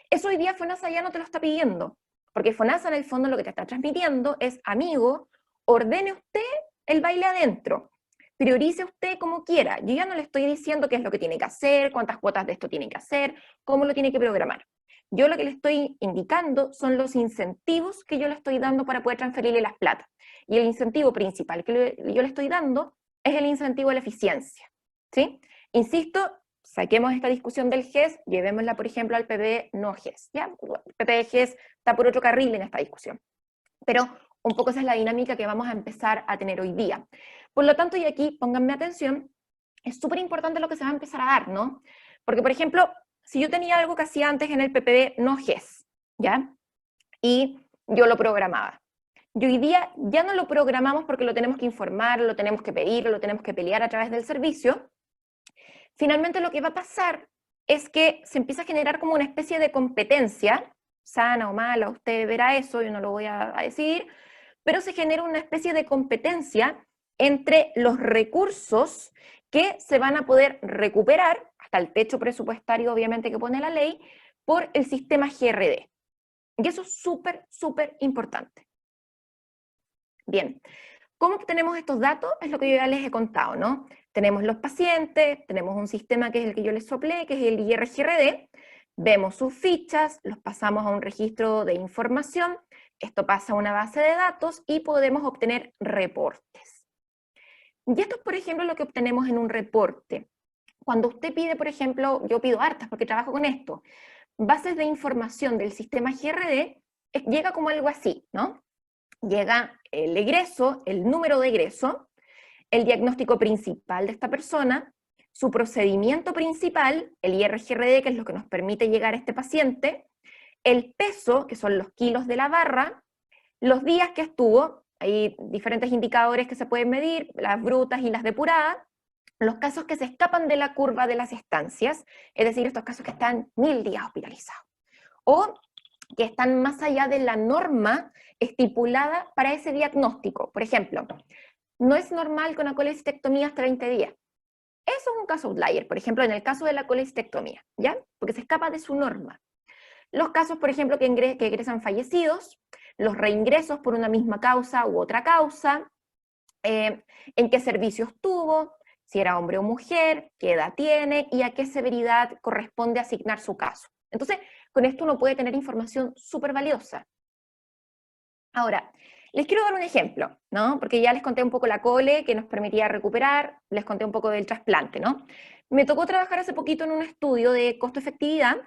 Eso hoy día FONASA ya no te lo está pidiendo, porque FONASA en el fondo lo que te está transmitiendo es, amigo, ordene usted el baile adentro. Priorice usted como quiera. Yo ya no le estoy diciendo qué es lo que tiene que hacer, cuántas cuotas de esto tiene que hacer, cómo lo tiene que programar. Yo lo que le estoy indicando son los incentivos que yo le estoy dando para poder transferirle las plata. Y el incentivo principal que yo le estoy dando es el incentivo a la eficiencia, ¿sí? Insisto, saquemos esta discusión del GES, llevémosla, por ejemplo, al PPD no GES, ¿ya? El PPD GES está por otro carril en esta discusión. Pero un poco esa es la dinámica que vamos a empezar a tener hoy día. Por lo tanto, y aquí pónganme atención, es súper importante lo que se va a empezar a dar, ¿no? Porque, por ejemplo, si yo tenía algo que hacía antes en el PPD no GES, ¿ya? Y yo lo programaba. Y hoy día ya no lo programamos porque lo tenemos que informar, lo tenemos que pedir, lo tenemos que pelear a través del servicio. Finalmente lo que va a pasar es que se empieza a generar como una especie de competencia, sana o mala, usted verá eso, yo no lo voy a decir, pero se genera una especie de competencia entre los recursos que se van a poder recuperar, hasta el techo presupuestario obviamente que pone la ley, por el sistema GRD. Y eso es súper, súper importante. Bien, ¿cómo obtenemos estos datos? Es lo que yo ya les he contado, ¿no? Tenemos los pacientes, tenemos un sistema que es el que yo les soplé, que es el IRGRD, vemos sus fichas, los pasamos a un registro de información, esto pasa a una base de datos y podemos obtener reportes. Y esto es, por ejemplo, lo que obtenemos en un reporte. Cuando usted pide, por ejemplo, yo pido hartas porque trabajo con esto, bases de información del sistema GRD, llega como algo así, ¿no? Llega el egreso, el número de egreso, el diagnóstico principal de esta persona, su procedimiento principal, el IRGRD, que es lo que nos permite llegar a este paciente, el peso, que son los kilos de la barra, los días que estuvo, hay diferentes indicadores que se pueden medir, las brutas y las depuradas, los casos que se escapan de la curva de las estancias, es decir, estos casos que están 1000 días hospitalizados, o que están más allá de la norma estipulada para ese diagnóstico. Por ejemplo, no es normal con una colecistectomía hasta 20 días. Eso es un caso outlier, por ejemplo, en el caso de la colecistectomía, ¿ya? Porque se escapa de su norma. Los casos, por ejemplo, que egresan fallecidos, los reingresos por una misma causa u otra causa, en qué servicio estuvo, si era hombre o mujer, qué edad tiene y a qué severidad corresponde asignar su caso. Entonces, con esto uno puede tener información súper valiosa. Ahora, les quiero dar un ejemplo, ¿no? Porque ya les conté un poco la cole que nos permitía recuperar, les conté un poco del trasplante, ¿no? Me tocó trabajar hace poquito en un estudio de costo-efectividad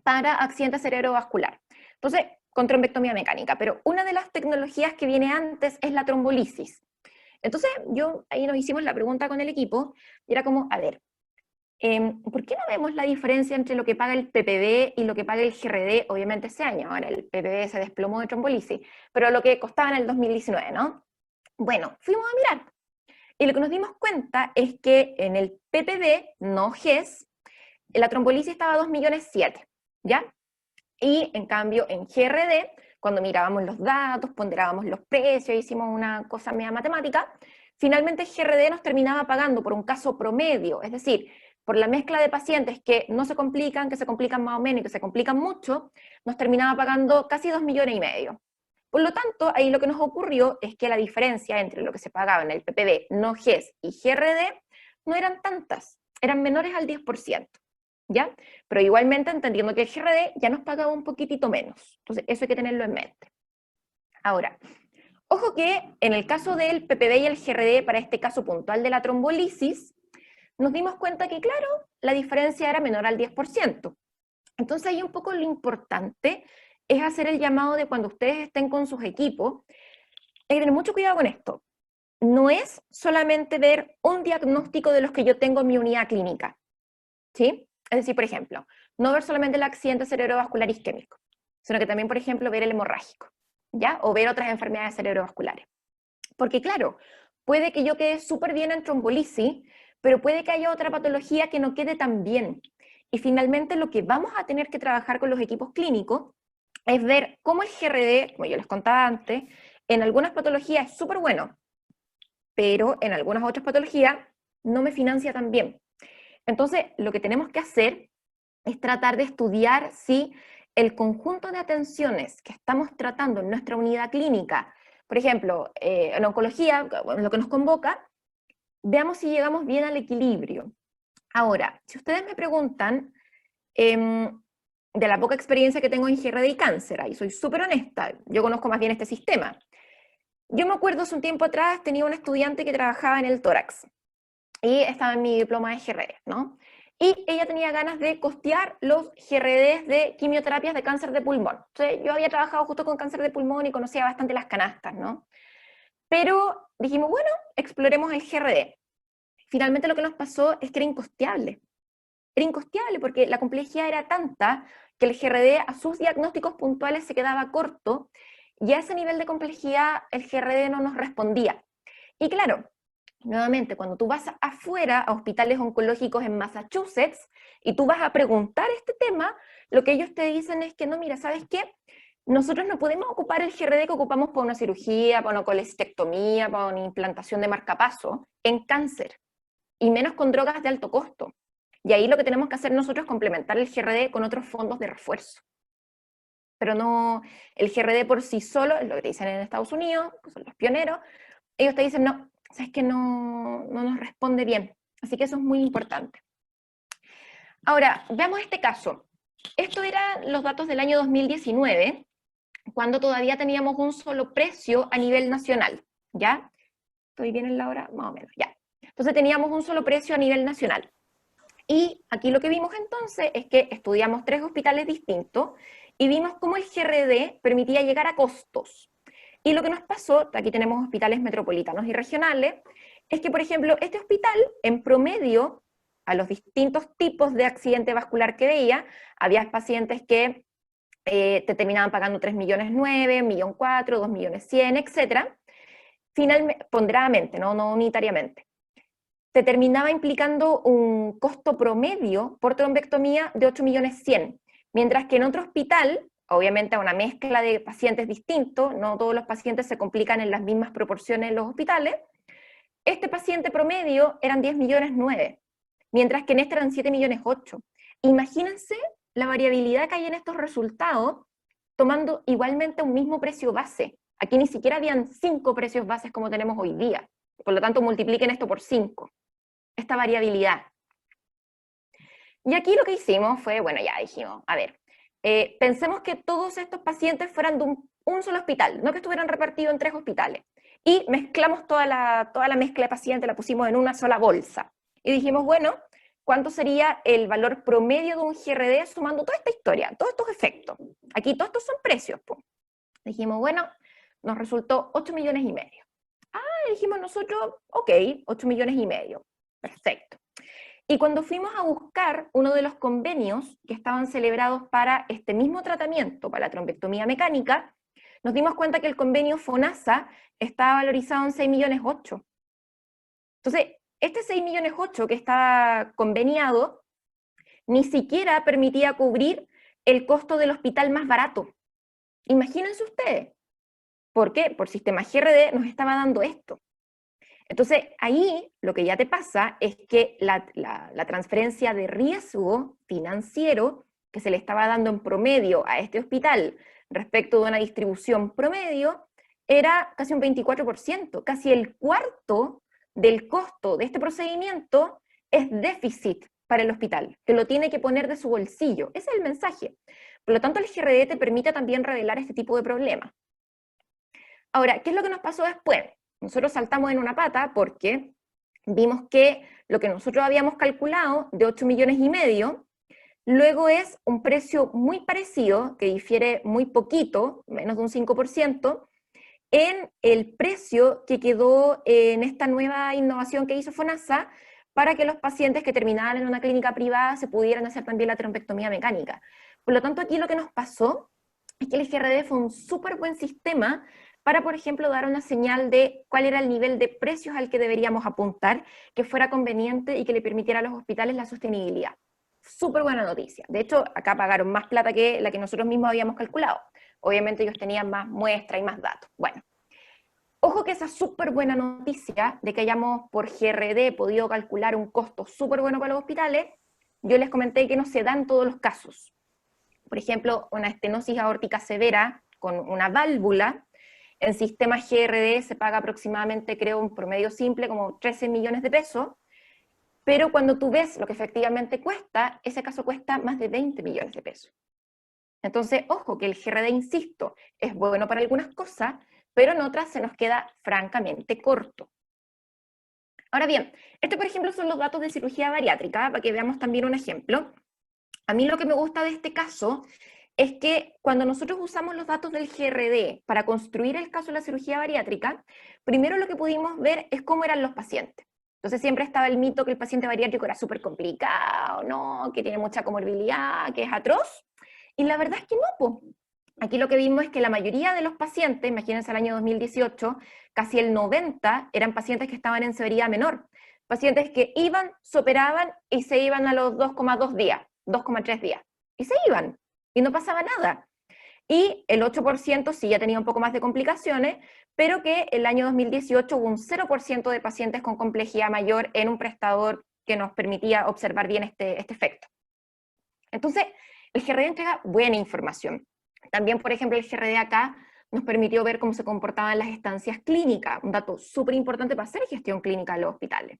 para accidente cerebrovascular. Entonces, con trombectomía mecánica, pero una de las tecnologías que viene antes es la trombolisis. Entonces, ahí nos hicimos la pregunta con el equipo, y era como, a ver, ¿por qué no vemos la diferencia entre lo que paga el PPD y lo que paga el GRD, obviamente ese año? Ahora el PPD se desplomó de trombolisis, pero lo que costaba en el 2019, ¿no? Bueno, fuimos a mirar, y lo que nos dimos cuenta es que en el PPD, no GES, la trombolisis estaba a 2,7 millones, ¿ya? Y en cambio en GRD, cuando mirábamos los datos, ponderábamos los precios, hicimos una cosa media matemática, finalmente GRD nos terminaba pagando por un caso promedio, es decir, por la mezcla de pacientes que no se complican, que se complican más o menos y que se complican mucho, nos terminaba pagando casi 2,5 millones. Por lo tanto, ahí lo que nos ocurrió es que la diferencia entre lo que se pagaba en el PPD, no GES y GRD no eran tantas, eran menores al 10%. ¿Ya? Pero igualmente entendiendo que el GRD ya nos pagaba un poquitito menos. Entonces, eso hay que tenerlo en mente. Ahora, ojo que en el caso del PPD y el GRD, para este caso puntual de la trombolisis, nos dimos cuenta que, claro, la diferencia era menor al 10%. Entonces, ahí un poco lo importante es hacer el llamado de cuando ustedes estén con sus equipos, hay que tener mucho cuidado con esto. No es solamente ver un diagnóstico de los que yo tengo en mi unidad clínica, ¿sí? Es decir, por ejemplo, no ver solamente el accidente cerebrovascular isquémico, sino que también, por ejemplo, ver el hemorrágico, ¿ya? O ver otras enfermedades cerebrovasculares. Porque claro, puede que yo quede súper bien en trombolisis, pero puede que haya otra patología que no quede tan bien. Y finalmente lo que vamos a tener que trabajar con los equipos clínicos es ver cómo el GRD, como yo les contaba antes, en algunas patologías es súper bueno, pero en algunas otras patologías no me financia tan bien. Entonces, lo que tenemos que hacer es tratar de estudiar si el conjunto de atenciones que estamos tratando en nuestra unidad clínica, por ejemplo, en oncología, lo que nos convoca, veamos si llegamos bien al equilibrio. Ahora, si ustedes me preguntan de la poca experiencia que tengo en GRD y cáncer, y soy súper honesta, yo conozco más bien este sistema. Yo me acuerdo hace un tiempo atrás, tenía una estudiante que trabajaba en el tórax, y estaba en mi diploma de GRD, ¿no? Y ella tenía ganas de costear los GRDs de quimioterapias de cáncer de pulmón. Entonces, yo había trabajado justo con cáncer de pulmón y conocía bastante las canastas, ¿no? Pero dijimos, bueno, exploremos el GRD. Finalmente lo que nos pasó es que era incosteable. Era incosteable porque la complejidad era tanta que el GRD a sus diagnósticos puntuales se quedaba corto y a ese nivel de complejidad el GRD no nos respondía. Y claro, Nuevamente, cuando tú vas afuera a hospitales oncológicos en Massachusetts y tú vas a preguntar este tema, lo que ellos te dicen es que no, mira, ¿sabes qué? Nosotros no podemos ocupar el GRD que ocupamos para una cirugía, para una colestectomía, para una implantación de marcapaso en cáncer, y menos con drogas de alto costo. Y ahí lo que tenemos que hacer nosotros es complementar el GRD con otros fondos de refuerzo. Pero no, el GRD por sí solo, es lo que te dicen en Estados Unidos, que son los pioneros, ellos te dicen, no, sabes que no nos responde bien. Así que eso es muy importante. Ahora, veamos este caso. Esto eran los datos del año 2019, cuando todavía teníamos un solo precio a nivel nacional, ¿ya? ¿Estoy bien en la hora? Más o menos, ya. Entonces teníamos un solo precio a nivel nacional. Y aquí lo que vimos entonces es que estudiamos 3 hospitales distintos y vimos cómo el GRD permitía llegar a costos. Y lo que nos pasó, aquí tenemos hospitales metropolitanos y regionales, es que, por ejemplo, este hospital, en promedio, a los distintos tipos de accidente vascular que veía, había pacientes que te terminaban pagando 3,9 millones, 1,4 millones, 2,100,000, etc. Finalmente, ponderadamente, no unitariamente. Te terminaba implicando un costo promedio por trombectomía de 8,100,000, mientras que en otro hospital, obviamente a una mezcla de pacientes distintos, no todos los pacientes se complican en las mismas proporciones en los hospitales, este paciente promedio eran 10,9 millones, mientras que en este eran 7,8 millones. Imagínense la variabilidad que hay en estos resultados, tomando igualmente un mismo precio base. Aquí ni siquiera habían 5 precios bases como tenemos hoy día. Por lo tanto, multipliquen esto por 5. Esta variabilidad. Y aquí lo que hicimos fue, bueno, ya dijimos, a ver, pensemos que todos estos pacientes fueran de un solo hospital, no que estuvieran repartidos en 3 hospitales. Y mezclamos toda la mezcla de pacientes, la pusimos en una sola bolsa. Y dijimos, bueno, ¿cuánto sería el valor promedio de un GRD sumando toda esta historia, todos estos efectos? Aquí todos estos son precios. Pues. Dijimos, bueno, nos resultó 8,5 millones. Y dijimos nosotros, ok, 8,5 millones. Perfecto. Y cuando fuimos a buscar uno de los convenios que estaban celebrados para este mismo tratamiento, para la trombectomía mecánica, nos dimos cuenta que el convenio FONASA estaba valorizado en 6,8 millones. Entonces, este 6,8 millones que estaba conveniado, ni siquiera permitía cubrir el costo del hospital más barato. Imagínense ustedes. ¿Por qué? Por sistema GRD nos estaba dando esto. Entonces, ahí lo que ya te pasa es que la transferencia de riesgo financiero que se le estaba dando en promedio a este hospital respecto de una distribución promedio era casi un 24%, casi el cuarto del costo de este procedimiento es déficit para el hospital, que lo tiene que poner de su bolsillo. Ese es el mensaje. Por lo tanto, el GRD te permite también revelar este tipo de problemas. Ahora, ¿qué es lo que nos pasó después? Nosotros saltamos en una pata porque vimos que lo que nosotros habíamos calculado de 8,5 millones, luego es un precio muy parecido, que difiere muy poquito, menos de un 5%, en el precio que quedó en esta nueva innovación que hizo FONASA para que los pacientes que terminaban en una clínica privada se pudieran hacer también la trombectomía mecánica. Por lo tanto, aquí lo que nos pasó es que el GRD fue un súper buen sistema para, por ejemplo, dar una señal de cuál era el nivel de precios al que deberíamos apuntar, que fuera conveniente y que le permitiera a los hospitales la sostenibilidad. Súper buena noticia. De hecho, acá pagaron más plata que la que nosotros mismos habíamos calculado. Obviamente ellos tenían más muestra y más datos. Bueno, ojo que esa súper buena noticia de que hayamos por GRD podido calcular un costo súper bueno para los hospitales, yo les comenté que no se dan todos los casos. Por ejemplo, una estenosis aórtica severa con una válvula, en sistema GRD se paga aproximadamente, creo, un promedio simple, como 13 millones de pesos, pero cuando tú ves lo que efectivamente cuesta, ese caso cuesta más de 20 millones de pesos. Entonces, ojo, que el GRD, insisto, es bueno para algunas cosas, pero en otras se nos queda francamente corto. Ahora bien, estos, por ejemplo, son los datos de cirugía bariátrica, para que veamos también un ejemplo. A mí lo que me gusta de este caso es que cuando nosotros usamos los datos del GRD para construir el caso de la cirugía bariátrica, primero lo que pudimos ver es cómo eran los pacientes. Entonces siempre estaba el mito que el paciente bariátrico era súper complicado, ¿no? Que tiene mucha comorbilidad, que es atroz. Y la verdad es que no, po. aquí lo que vimos es que la mayoría de los pacientes, imagínense el año 2018, casi el 90% eran pacientes que estaban en severidad menor. Pacientes que iban, se operaban y se iban a los 2,2 días, 2,3 días. Y se iban, y no pasaba nada. Y el 8% sí ya tenía un poco más de complicaciones, pero que el año 2018 hubo un 0% de pacientes con complejidad mayor en un prestador que nos permitía observar bien este efecto. Entonces, el GRD entrega buena información. También, por ejemplo, el GRD acá nos permitió ver cómo se comportaban las estancias clínicas, un dato súper importante para hacer gestión clínica en los hospitales.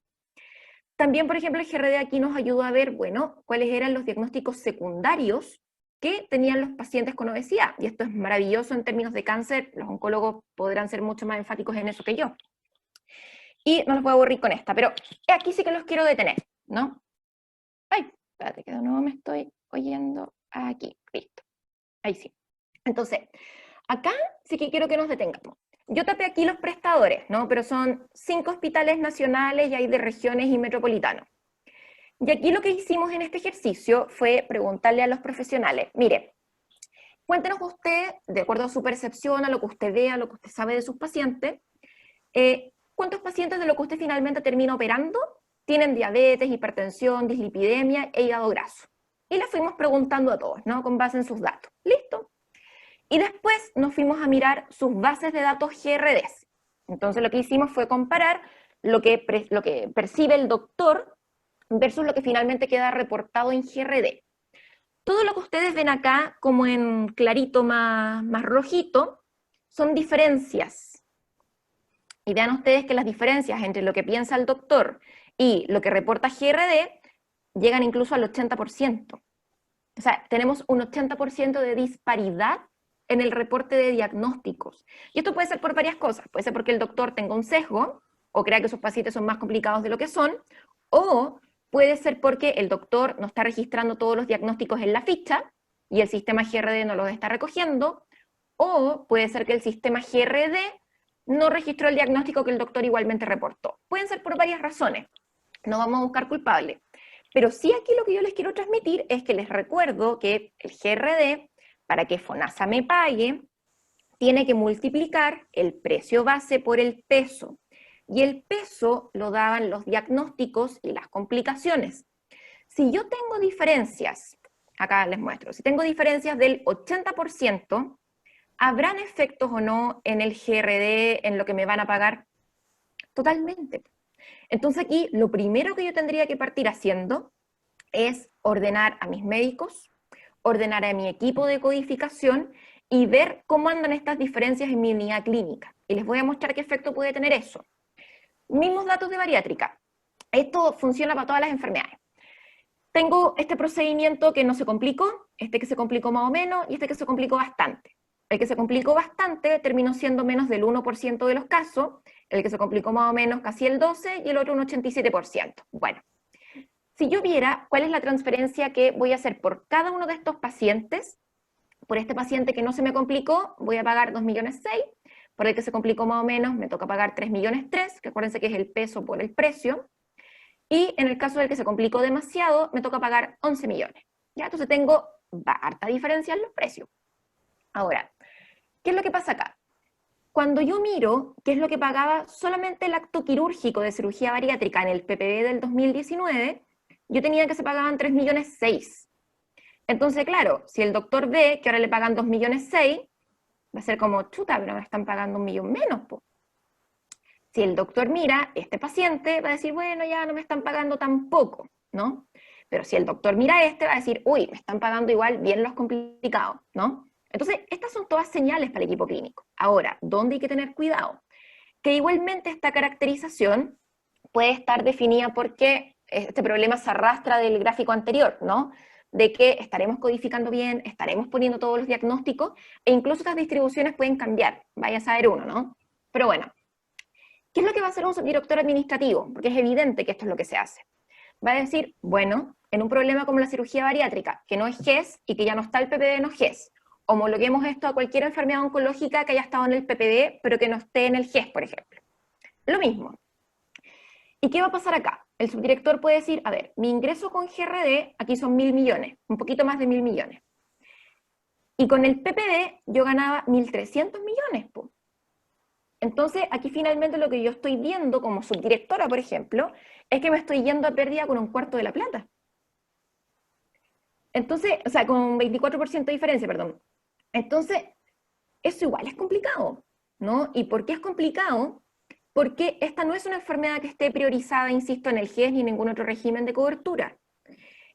También, por ejemplo, el GRD aquí nos ayudó a ver, bueno, cuáles eran los diagnósticos secundarios que tenían los pacientes con obesidad. Y esto es maravilloso en términos de cáncer, los oncólogos podrán ser mucho más enfáticos en eso que yo. Y no los voy a aburrir con esta, pero aquí sí que los quiero detener, ¿no? Ay, espérate, que de nuevo me estoy oyendo aquí, listo. Ahí sí. Entonces, acá sí que quiero que nos detengamos. Yo tapé aquí los prestadores, ¿no? Pero son 5 hospitales nacionales y hay de regiones y metropolitanos. Y aquí lo que hicimos en este ejercicio fue preguntarle a los profesionales, mire, cuéntenos usted, de acuerdo a su percepción, a lo que usted ve, a lo que usted sabe de sus pacientes, ¿cuántos pacientes de lo que usted finalmente termina operando tienen diabetes, hipertensión, dislipidemia e hígado graso? Y les fuimos preguntando a todos, ¿no? Con base en sus datos. ¿Listo? Y después nos fuimos a mirar sus bases de datos GRDs. Entonces lo que hicimos fue comparar lo que percibe el doctor versus lo que finalmente queda reportado en GRD. Todo lo que ustedes ven acá, como en clarito más rojito, son diferencias. Y vean ustedes que las diferencias entre lo que piensa el doctor y lo que reporta GRD llegan incluso al 80%. O sea, tenemos un 80% de disparidad en el reporte de diagnósticos. Y esto puede ser por varias cosas. Puede ser porque el doctor tenga un sesgo, o crea que sus pacientes son más complicados de lo que son, o puede ser porque el doctor no está registrando todos los diagnósticos en la ficha, y el sistema GRD no los está recogiendo, o puede ser que el sistema GRD no registró el diagnóstico que el doctor igualmente reportó. Pueden ser por varias razones. No vamos a buscar culpables. Pero sí aquí lo que yo les quiero transmitir es que les recuerdo que el GRD, para que FONASA me pague, tiene que multiplicar el precio base por el peso. Y el peso lo daban los diagnósticos y las complicaciones. Si yo tengo diferencias, acá les muestro, si tengo diferencias del 80%, ¿habrán efectos o no en el GRD, en lo que me van a pagar? Totalmente. Entonces aquí lo primero que yo tendría que partir haciendo es ordenar a mis médicos, ordenar a mi equipo de codificación y ver cómo andan estas diferencias en mi unidad clínica. Y les voy a mostrar qué efecto puede tener eso. Mismos datos de bariátrica. Esto funciona para todas las enfermedades. Tengo este procedimiento que no se complicó, este que se complicó más o menos y este que se complicó bastante. El que se complicó bastante terminó siendo menos del 1% de los casos, el que se complicó más o menos casi el 12% y el otro un 87%. Bueno, si yo viera cuál es la transferencia que voy a hacer por cada uno de estos pacientes, por este paciente que no se me complicó, voy a pagar 2,6 millones, por el que se complicó más o menos, me toca pagar 3,3 millones, que acuérdense que es el peso por el precio, y en el caso del que se complicó demasiado, me toca pagar 11 millones. ¿Ya? Entonces tengo harta diferencia en los precios. Ahora, ¿qué es lo que pasa acá? Cuando yo miro qué es lo que pagaba solamente el acto quirúrgico de cirugía bariátrica en el PPB del 2019, yo tenía que se pagaban 3,6 millones. Entonces, claro, si el doctor ve que ahora le pagan 2,6 millones, va a ser como, chuta, pero me están pagando 1 millón menos, po. Si el doctor mira este paciente, va a decir, bueno, ya no me están pagando tan poco, ¿no? Pero si el doctor mira este, va a decir, uy, me están pagando igual bien los complicados, ¿no? Entonces, estas son todas señales para el equipo clínico. Ahora, ¿dónde hay que tener cuidado? Que igualmente esta caracterización puede estar definida porque este problema se arrastra del gráfico anterior, ¿no? De que estaremos codificando bien, estaremos poniendo todos los diagnósticos, e incluso estas distribuciones pueden cambiar, vaya a saber uno, ¿no? Pero bueno, ¿qué es lo que va a hacer un subdirector administrativo? Porque es evidente que esto es lo que se hace. Va a decir, bueno, en un problema como la cirugía bariátrica, que no es GES y que ya no está el PPD no GES, homologuemos esto a cualquier enfermedad oncológica que haya estado en el PPD, pero que no esté en el GES, por ejemplo. Lo mismo. ¿Y qué va a pasar acá? El subdirector puede decir, a ver, mi ingreso con GRD, aquí son 1.000 millones, un poquito más de 1.000 millones. Y con el PPD yo ganaba 1.300 millones, po. Entonces, aquí finalmente lo que yo estoy viendo como subdirectora, por ejemplo, es que me estoy yendo a pérdida con un cuarto de la plata. Entonces, o sea, con un 24% de diferencia, perdón. Entonces, eso igual es complicado, ¿no? ¿Y por qué es complicado? Porque esta no es una enfermedad que esté priorizada, insisto, en el GES ni en ningún otro régimen de cobertura.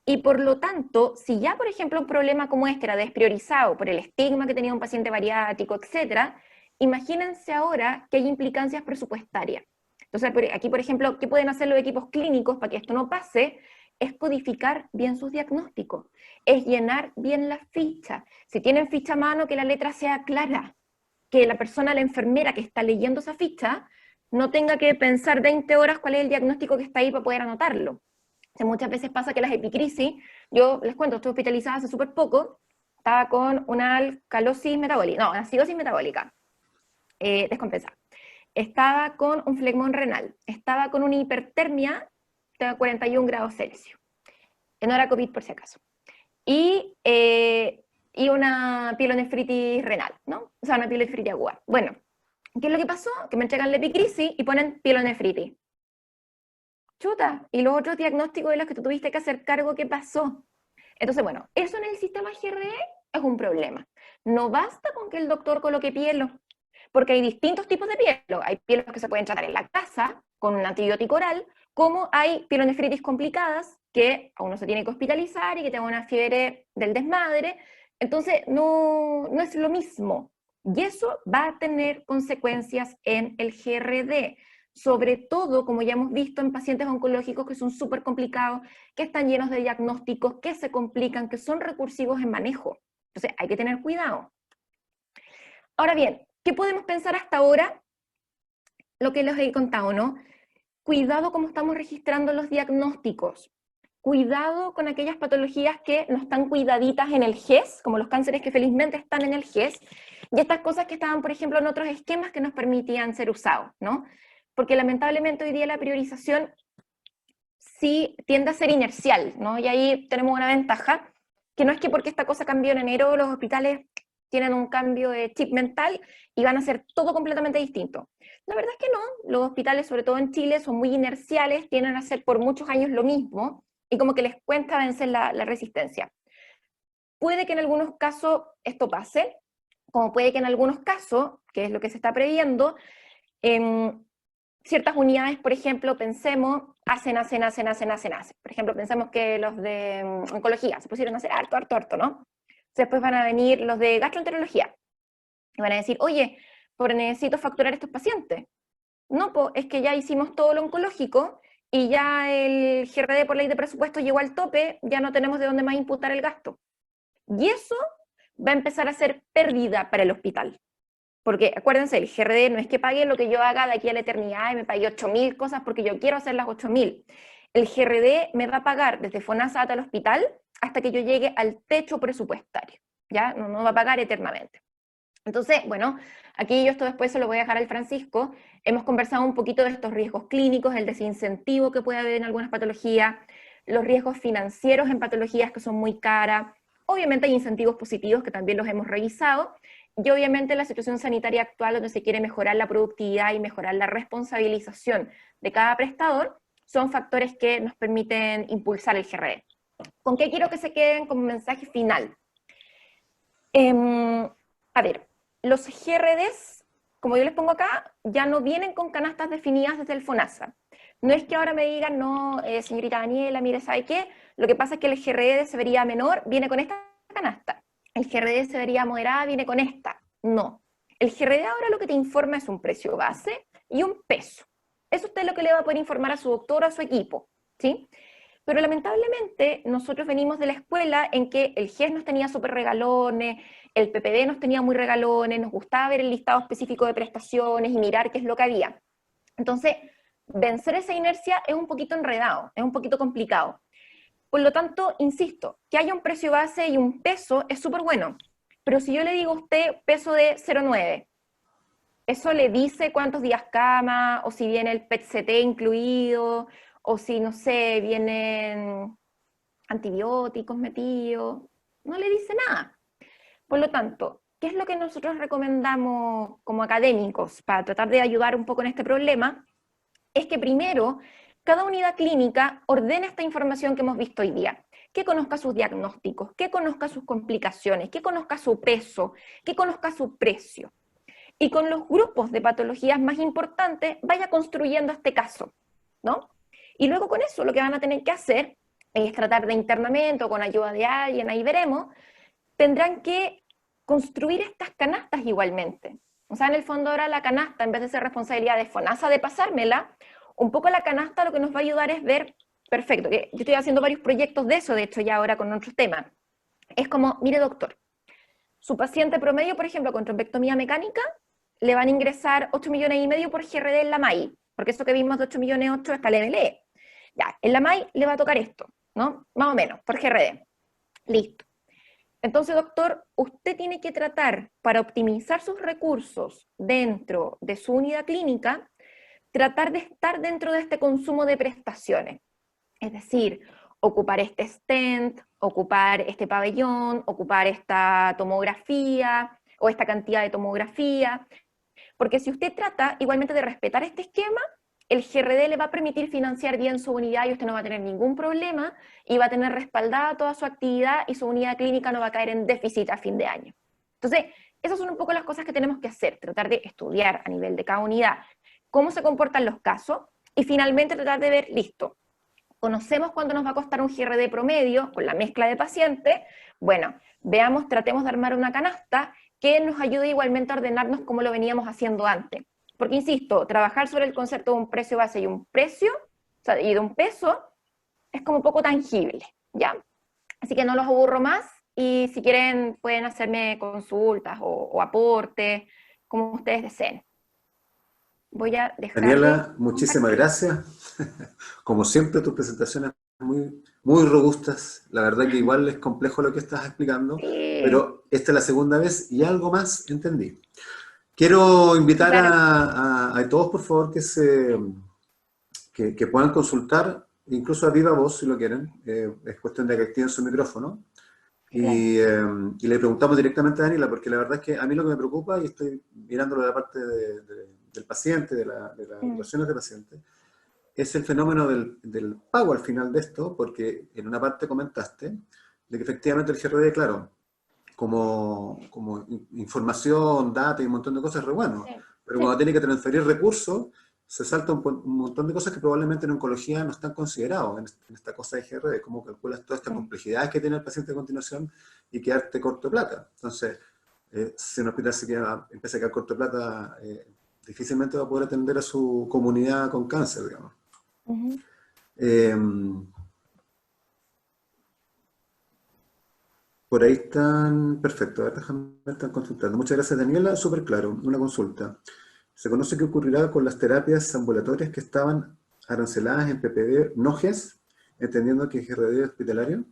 Y por lo tanto, si ya, por ejemplo, un problema como este era despriorizado por el estigma que tenía un paciente bariátrico, etcétera, imagínense ahora que hay implicancias presupuestarias. Entonces, aquí, por ejemplo, ¿qué pueden hacer los equipos clínicos para que esto no pase? Es codificar bien sus diagnósticos, es llenar bien la ficha. Si tienen ficha a mano, que la letra sea clara, que la persona, la enfermera que está leyendo esa ficha, no tenga que pensar 20 horas cuál es el diagnóstico que está ahí para poder anotarlo. O sea, muchas veces pasa que las epicrisis, yo les cuento, estuve hospitalizada hace súper poco, estaba con una alcalosis metabólica, no, una acidosis metabólica, descompensada. Estaba con un flegmón renal, estaba con una hipertermia de 41 grados Celsius, que no era COVID por si acaso, y una pielonefritis renal, ¿no? O sea, una pielonefritis aguda. Bueno, ¿qué es lo que pasó? Que me entregan la epicrisis y ponen pielonefritis. Chuta, y los otros diagnósticos de los que tú tuviste que hacer cargo, ¿qué pasó? Entonces, bueno, eso en el sistema GRE es un problema. No basta con que el doctor coloque pielo, porque hay distintos tipos de pielo. Hay pielos que se pueden tratar en la casa con un antibiótico oral, como hay pielonefritis complicadas que a uno se tiene que hospitalizar y que tenga una fiebre del desmadre. Entonces, no es lo mismo. Y eso va a tener consecuencias en el GRD, sobre todo, como ya hemos visto, en pacientes oncológicos que son súper complicados, que están llenos de diagnósticos, que se complican, que son recursivos en manejo. Entonces, hay que tener cuidado. Ahora bien, ¿qué podemos pensar hasta ahora? Lo que les he contado, ¿no? Cuidado cómo estamos registrando los diagnósticos. Cuidado con aquellas patologías que no están cuidaditas en el GES, como los cánceres que felizmente están en el GES, y estas cosas que estaban, por ejemplo, en otros esquemas que nos permitían ser usados, ¿no? Porque lamentablemente hoy día la priorización sí tiende a ser inercial, ¿no? Y ahí tenemos una ventaja, que no es que porque esta cosa cambió en enero, los hospitales tienen un cambio de chip mental y van a hacer todo completamente distinto. La verdad es que no, los hospitales, sobre todo en Chile, son muy inerciales, tienden a hacer por muchos años lo mismo, y como que les cuesta vencer la resistencia. Puede que en algunos casos esto pase, como puede que en algunos casos, que es lo que se está previendo, ciertas unidades, por ejemplo, pensemos, hacen. Por ejemplo, pensemos que los de oncología se pusieron a hacer harto, ¿no? Después van a venir los de gastroenterología y van a decir, oye, pero necesito facturar estos pacientes. No, pues es que ya hicimos todo lo oncológico y ya el GRD por ley de presupuesto llegó al tope, ya no tenemos de dónde más imputar el gasto. Y eso va a empezar a ser pérdida para el hospital. Porque acuérdense, el GRD no es que pague lo que yo haga de aquí a la eternidad y me pague 8.000 cosas porque yo quiero hacer las 8.000. El GRD me va a pagar desde FONASA hasta el hospital hasta que yo llegue al techo presupuestario. ¿Ya? No va a pagar eternamente. Entonces, bueno, aquí yo esto después se lo voy a dejar al Francisco. Hemos conversado un poquito de estos riesgos clínicos, el desincentivo que puede haber en algunas patologías, los riesgos financieros en patologías que son muy caras. Obviamente hay incentivos positivos que también los hemos revisado. Y obviamente la situación sanitaria actual, donde se quiere mejorar la productividad y mejorar la responsabilización de cada prestador, son factores que nos permiten impulsar el GRE. ¿Con qué quiero que se queden como mensaje final? A ver, los GRDs, como yo les pongo acá, ya no vienen con canastas definidas desde el FONASA. No es que ahora me digan, no, señorita Daniela, mire, ¿sabe qué? Lo que pasa es que el GRD se vería menor, viene con esta canasta. El GRD se vería moderada, viene con esta. No. El GRD ahora lo que te informa es un precio base y un peso. Eso usted es lo que le va a poder informar a su doctor o a su equipo, ¿sí? Pero lamentablemente nosotros venimos de la escuela en que el GES nos tenía súper regalones, el PPD nos tenía muy regalones, nos gustaba ver el listado específico de prestaciones y mirar qué es lo que había. Entonces, vencer esa inercia es un poquito enredado, es un poquito complicado. Por lo tanto, insisto, que haya un precio base y un peso es súper bueno. Pero si yo le digo a usted peso de 0,9, ¿eso le dice cuántos días cama, o si viene el PET-CT incluido, o si, no sé, vienen antibióticos metidos? No le dice nada. Por lo tanto, ¿qué es lo que nosotros recomendamos como académicos para tratar de ayudar un poco en este problema? Es que primero, cada unidad clínica ordene esta información que hemos visto hoy día, que conozca sus diagnósticos, que conozca sus complicaciones, que conozca su peso, que conozca su precio. Y con los grupos de patologías más importantes vaya construyendo este caso, ¿no? Y luego con eso lo que van a tener que hacer es tratar de internamente o con ayuda de alguien, ahí veremos, tendrán que construir estas canastas igualmente. O sea, en el fondo ahora la canasta, en vez de ser responsabilidad de FONASA de pasármela, un poco la canasta lo que nos va a ayudar es ver, perfecto, que yo estoy haciendo varios proyectos de eso, de hecho ya ahora con otros temas. Es como, mire doctor, su paciente promedio, por ejemplo, con trombectomía mecánica, le van a ingresar 8,5 millones por GRD en la MAI, porque eso que vimos de 8,8 millones está LBLE. Ya, en la MAI le va a tocar esto, ¿no? Más o menos, por GRD. Listo. Entonces, doctor, usted tiene que tratar, para optimizar sus recursos dentro de su unidad clínica, tratar de estar dentro de este consumo de prestaciones. Es decir, ocupar este stent, ocupar este pabellón, ocupar esta tomografía o esta cantidad de tomografía, porque si usted trata igualmente de respetar este esquema, el GRD le va a permitir financiar bien su unidad y usted no va a tener ningún problema y va a tener respaldada toda su actividad y su unidad clínica no va a caer en déficit a fin de año. Entonces, esas son un poco las cosas que tenemos que hacer, tratar de estudiar a nivel de cada unidad cómo se comportan los casos y finalmente tratar de ver, listo, conocemos cuánto nos va a costar un GRD promedio con la mezcla de pacientes, bueno, veamos, tratemos de armar una canasta que nos ayude igualmente a ordenarnos como lo veníamos haciendo antes. Porque, insisto, trabajar sobre el concepto de un precio base y un precio, o sea, y de un peso, es como poco tangible, ¿ya? Así que no los aburro más, y si quieren pueden hacerme consultas o aportes, como ustedes deseen. Voy a dejar de Daniela, muchísimas compartir. gracias. Como siempre, tus presentaciones muy robustas. La verdad que igual es complejo lo que estás explicando, Sí, pero esta es la segunda vez y algo más entendí. Quiero sí, invitar claro. a todos, por favor, que puedan consultar, incluso a viva voz si lo quieren. Es cuestión de que activen su micrófono. Claro. Y le preguntamos directamente a Daniela, porque la verdad es que a mí lo que me preocupa, y estoy mirándolo de la parte del paciente, de las Mm, relaciones de paciente, es el fenómeno del pago al final de esto, porque en una parte comentaste de que efectivamente el GRD, claro, como información, data y un montón de cosas es re bueno, sí, pero cuando sí, tiene que transferir recursos, se salta un montón de cosas que probablemente en oncología no están considerados en esta cosa de GRD, cómo calculas todas estas mm, complejidades que tiene el paciente a continuación y quedarte corto de plata. Entonces, si un hospital empieza a quedar corto de plata, difícilmente va a poder atender a su comunidad con cáncer, digamos. ujú. Eh, por ahí están, perfecto, a ver, déjame ver, están consultando. Muchas gracias, Daniela, súper claro, una consulta. ¿Se conoce qué ocurrirá con las terapias ambulatorias que estaban aranceladas en PPD no GES, entendiendo que es GRD hospitalario?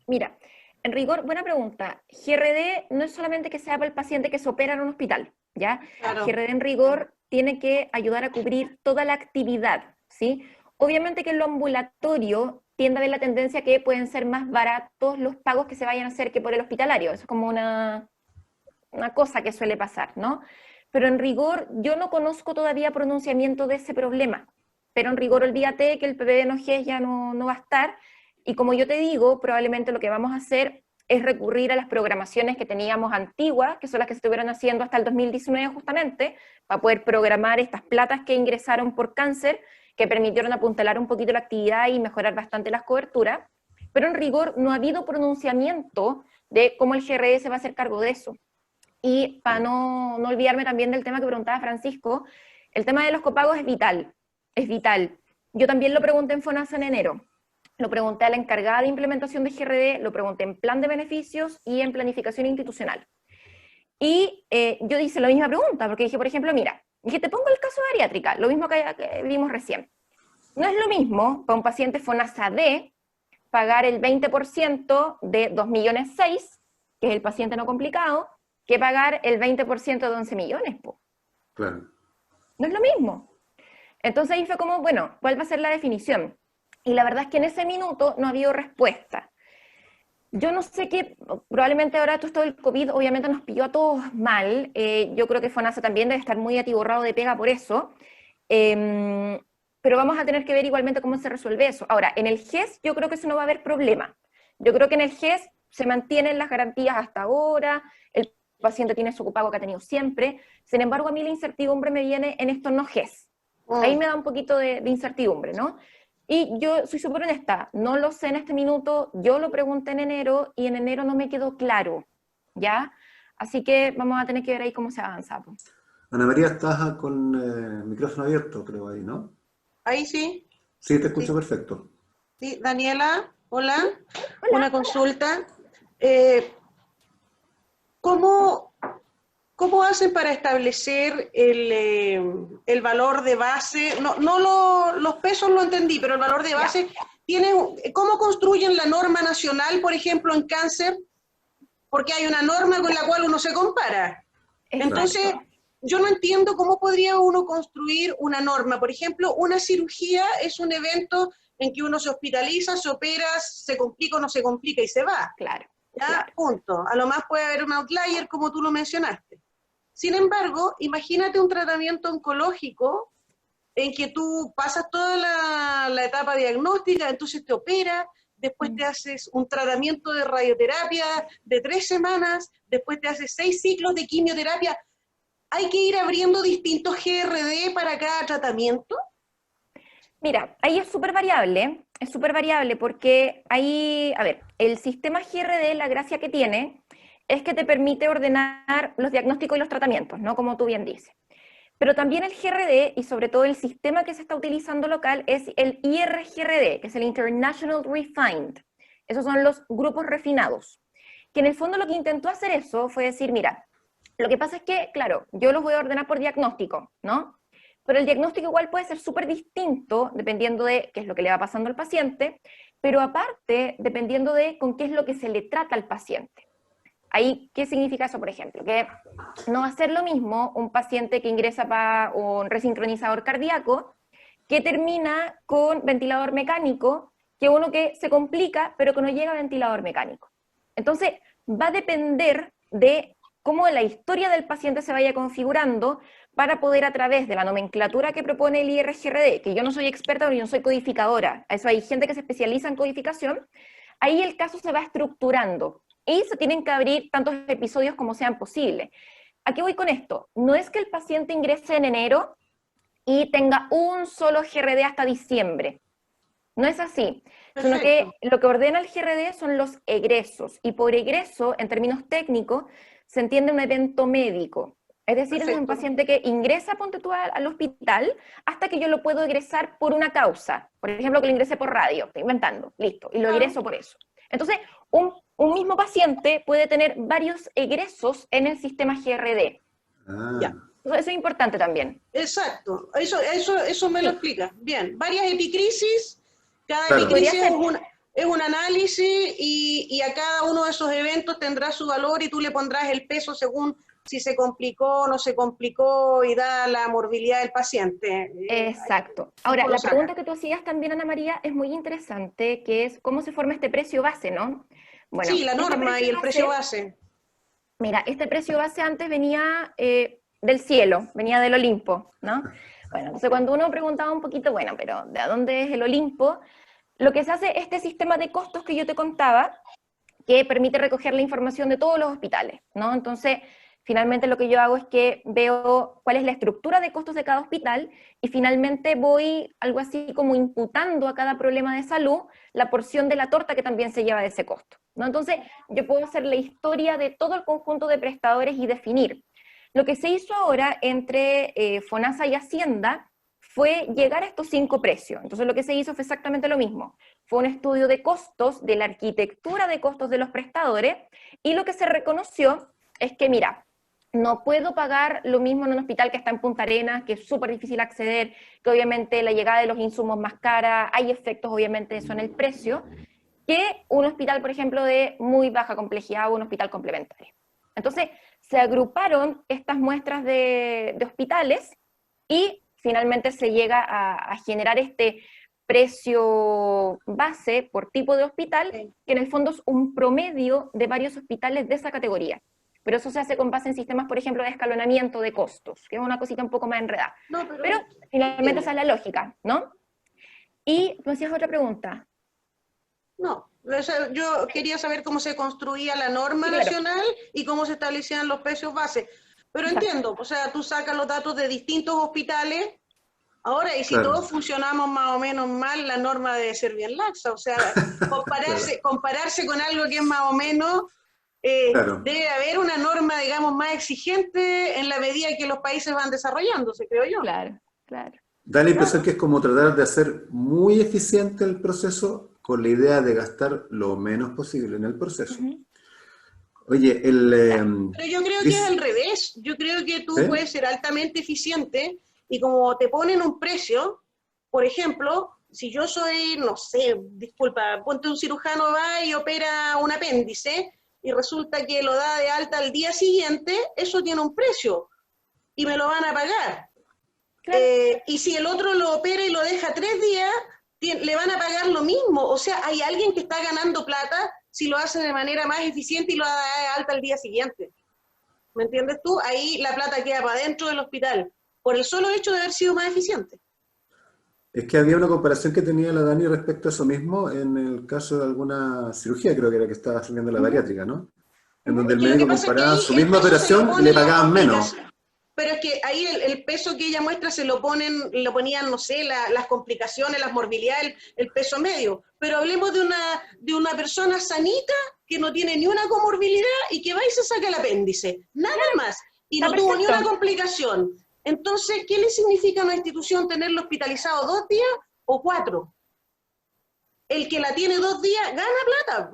Mira, en rigor, buena pregunta. GRD no es solamente que sea para el paciente que se opera en un hospital, ¿ya? Claro, GRD en rigor tiene que ayudar a cubrir toda la actividad, ¿sí? Obviamente que en lo ambulatorio tiende a haber la tendencia que pueden ser más baratos los pagos que se vayan a hacer que por el hospitalario. Eso es como una cosa que suele pasar, ¿no? Pero en rigor yo no conozco todavía pronunciamiento de ese problema. Pero en rigor olvídate que el PPD no GES ya no va a estar. Y como yo te digo, probablemente lo que vamos a hacer es recurrir a las programaciones que teníamos antiguas, que son las que se estuvieron haciendo hasta el 2019 justamente, para poder programar estas platas que ingresaron por cáncer, que permitieron apuntalar un poquito la actividad y mejorar bastante las coberturas. Pero en rigor no ha habido pronunciamiento de cómo el GRE se va a hacer cargo de eso. Y para no olvidarme también del tema que preguntaba Francisco, el tema de los copagos es vital, es vital. Yo también lo pregunté en FONASA en enero, lo pregunté a la encargada de implementación de GRD, lo pregunté en plan de beneficios y en planificación institucional. Y yo hice la misma pregunta, porque dije, por ejemplo, mira, dije, te pongo el caso de bariátrica, lo mismo que vimos recién. No es lo mismo para un paciente FONASA D pagar el 20% de 2,6 millones, que es el paciente no complicado, que pagar el 20% de 11 millones. Po. Claro. No es lo mismo. Entonces ahí fue como, bueno, ¿cuál va a ser la definición? Y la verdad es que en ese minuto no ha habido respuesta. Yo no sé qué, probablemente ahora todo esto del COVID obviamente nos pilló a todos mal. Yo creo que FONASA también debe estar muy atiborrado de pega por eso. Eh, pero vamos a tener que ver igualmente cómo se resuelve eso. Ahora, en el GES yo creo que eso no va a haber problema. Yo creo que en el GES se mantienen las garantías hasta ahora, el paciente tiene su copago que ha tenido siempre. Sin embargo, a mí la incertidumbre me viene en estos no GES. Ahí me da un poquito de incertidumbre, ¿no? Y yo soy súper honesta, no lo sé en este minuto, yo lo pregunté en enero y en enero no me quedó claro, ¿ya? Así que vamos a tener que ver ahí cómo se avanza. Pues. Ana María, estás con micrófono abierto, creo ahí, ¿no? Ahí sí, Sí, te escucho sí, perfecto. sí. Daniela, hola. Hola. Una consulta. Eh, ¿cómo, ¿Cómo hacen para establecer el valor de base? Los pesos lo entendí, pero el valor de base, ¿cómo construyen la norma nacional, por ejemplo, en cáncer? Porque hay una norma con la cual uno se compara. Entonces, Exacto. yo no entiendo cómo podría uno construir una norma. Por ejemplo, una cirugía es un evento en que uno se hospitaliza, se opera, se complica o no se complica y se va. Claro, ¿Ya? claro. Punto. A lo más puede haber un outlier, como tú lo mencionaste. Sin embargo, imagínate un tratamiento oncológico en que tú pasas toda la etapa diagnóstica, entonces te operas, después te haces un tratamiento de radioterapia de 3 semanas, después te haces 6 ciclos de quimioterapia. ¿Hay que ir abriendo distintos GRD para cada tratamiento? Mira, ahí es súper variable porque ahí, a ver, el sistema GRD, la gracia que tiene es que te permite ordenar los diagnósticos y los tratamientos, ¿no? Como tú bien dices. Pero también el GRD, y sobre todo el sistema que se está utilizando local, es el IRGRD, que es el International Refined. Esos son los grupos refinados. Que en el fondo lo que intentó hacer eso fue decir, mira, lo que pasa es que, claro, yo los voy a ordenar por diagnóstico, ¿no? Pero el diagnóstico igual puede ser súper distinto dependiendo de qué es lo que le va pasando al paciente, pero aparte dependiendo de con qué es lo que se le trata al paciente. Ahí, ¿qué significa eso, por ejemplo? Que no va a ser lo mismo un paciente que ingresa para un resincronizador cardíaco que termina con ventilador mecánico que uno que se complica pero que no llega a ventilador mecánico. Entonces, va a depender de cómo la historia del paciente se vaya configurando para poder a través de la nomenclatura que propone el IRGRD, que yo no soy experta porque yo no soy codificadora, a eso hay gente que se especializa en codificación, ahí el caso se va estructurando y se tienen que abrir tantos episodios como sean posibles. ¿A qué voy con esto? No es que el paciente ingrese en enero y tenga un solo GRD hasta diciembre. No es así, sino que Perfecto. lo que ordena el GRD son los egresos, y por egreso, en términos técnicos, se entiende un evento médico. Es decir, es un Perfecto. paciente que ingresa, ponte tú, al hospital, hasta que yo lo puedo egresar por una causa. Por ejemplo, que lo ingrese por radio, estoy inventando, listo, y lo egreso por eso. Entonces, un mismo paciente puede tener varios egresos en el sistema GRD. Ya. Entonces, eso es importante también. Exacto. Eso me lo Sí. explica. Bien. Varias epicrisis. Cada Claro. Podría epicrisis ser. es un análisis y a cada uno de esos eventos tendrá su valor y tú le pondrás el peso según si se complicó o no se complicó y da la morbilidad del paciente. Exacto. Ahora, Tú lo la sacas. pregunta que tú hacías también, Ana María, es muy interesante, que es cómo se forma este precio base, ¿no? Sí, Bueno, la este norma y precio el precio base, base. mira, este precio base antes venía del cielo, venía del Olimpo, ¿no? Bueno, entonces cuando uno preguntaba un poquito, bueno, pero ¿de dónde es el Olimpo? Lo que se hace, este sistema de costos que yo te contaba, que permite recoger la información de todos los hospitales, ¿no? Entonces, finalmente lo que yo hago es que veo cuál es la estructura de costos de cada hospital y finalmente voy algo así como imputando a cada problema de salud la porción de la torta que también se lleva de ese costo, ¿no? Entonces, yo puedo hacer la historia de todo el conjunto de prestadores y definir. Lo que se hizo ahora entre FONASA y Hacienda fue llegar a estos 5 precios. Entonces lo que se hizo fue exactamente lo mismo. Fue un estudio de costos, de la arquitectura de costos de los prestadores, y lo que se reconoció es que, mira, no puedo pagar lo mismo en un hospital que está en Punta Arenas, que es súper difícil acceder, que obviamente la llegada de los insumos más cara, hay efectos obviamente de eso en el precio, que un hospital, por ejemplo, de muy baja complejidad o un hospital complementario. Entonces, se agruparon estas muestras de hospitales y finalmente se llega a generar este precio base por tipo de hospital, Sí. que en el fondo es un promedio de varios hospitales de esa categoría. Pero eso se hace con base en sistemas, por ejemplo, de escalonamiento de costos, que es una cosita un poco más enredada. No, pero Pero finalmente esa entiendo. es la lógica, ¿no? Y tú hacías otra pregunta. No, o sea, yo quería saber cómo se construía la norma Sí, claro. nacional y cómo se establecían los precios base. Pero Exacto. entiendo, o sea, tú sacas los datos de distintos hospitales. Ahora, y si Claro, todos funcionamos más o menos mal, la norma debe ser bien laxa. O sea, claro, compararse con algo que es más o menos, claro. debe haber una norma, digamos, más exigente en la medida que los países van desarrollándose, creo yo. Claro, claro. Da la impresión Claro. que es como tratar de hacer muy eficiente el proceso con la idea de gastar lo menos posible en el proceso. Ujú. Oye, Pero yo creo que es Chris, al revés. Yo creo que tú ¿sí? puedes ser altamente eficiente y como te ponen un precio, por ejemplo, si yo soy, no sé, disculpa, ponte un cirujano va y opera un apéndice y resulta que lo da de alta al día siguiente, eso tiene un precio y me lo van a pagar. Claro, Y si el otro lo opera y lo deja 3 días, le van a pagar lo mismo. O sea, hay alguien que está ganando plata si lo hace de manera más eficiente y lo da de alta al día siguiente. ¿Me entiendes tú? Ahí la plata queda para dentro del hospital, por el solo hecho de haber sido más eficiente. Es que había una comparación que tenía la Dani respecto a eso mismo en el caso de alguna cirugía, creo que era que estaba asumiendo la ujú, bariátrica, ¿no? En ujú. donde Es el que lo que médico pasa es que comparaba ahí su el misma peso se lo operación y pone le la pagaban menos. complicación. Pero es que ahí el peso que ella muestra se lo ponen, lo ponían, no sé, las complicaciones, las morbilidades, el peso medio. Pero hablemos de una persona sanita que no tiene ni una comorbilidad y que va y se saca el apéndice. Nada más. Y Está no tuvo ni una perfecto. complicación. Entonces, ¿qué le significa a una institución tenerlo hospitalizado 2 días o 4? El que la tiene 2 días gana plata,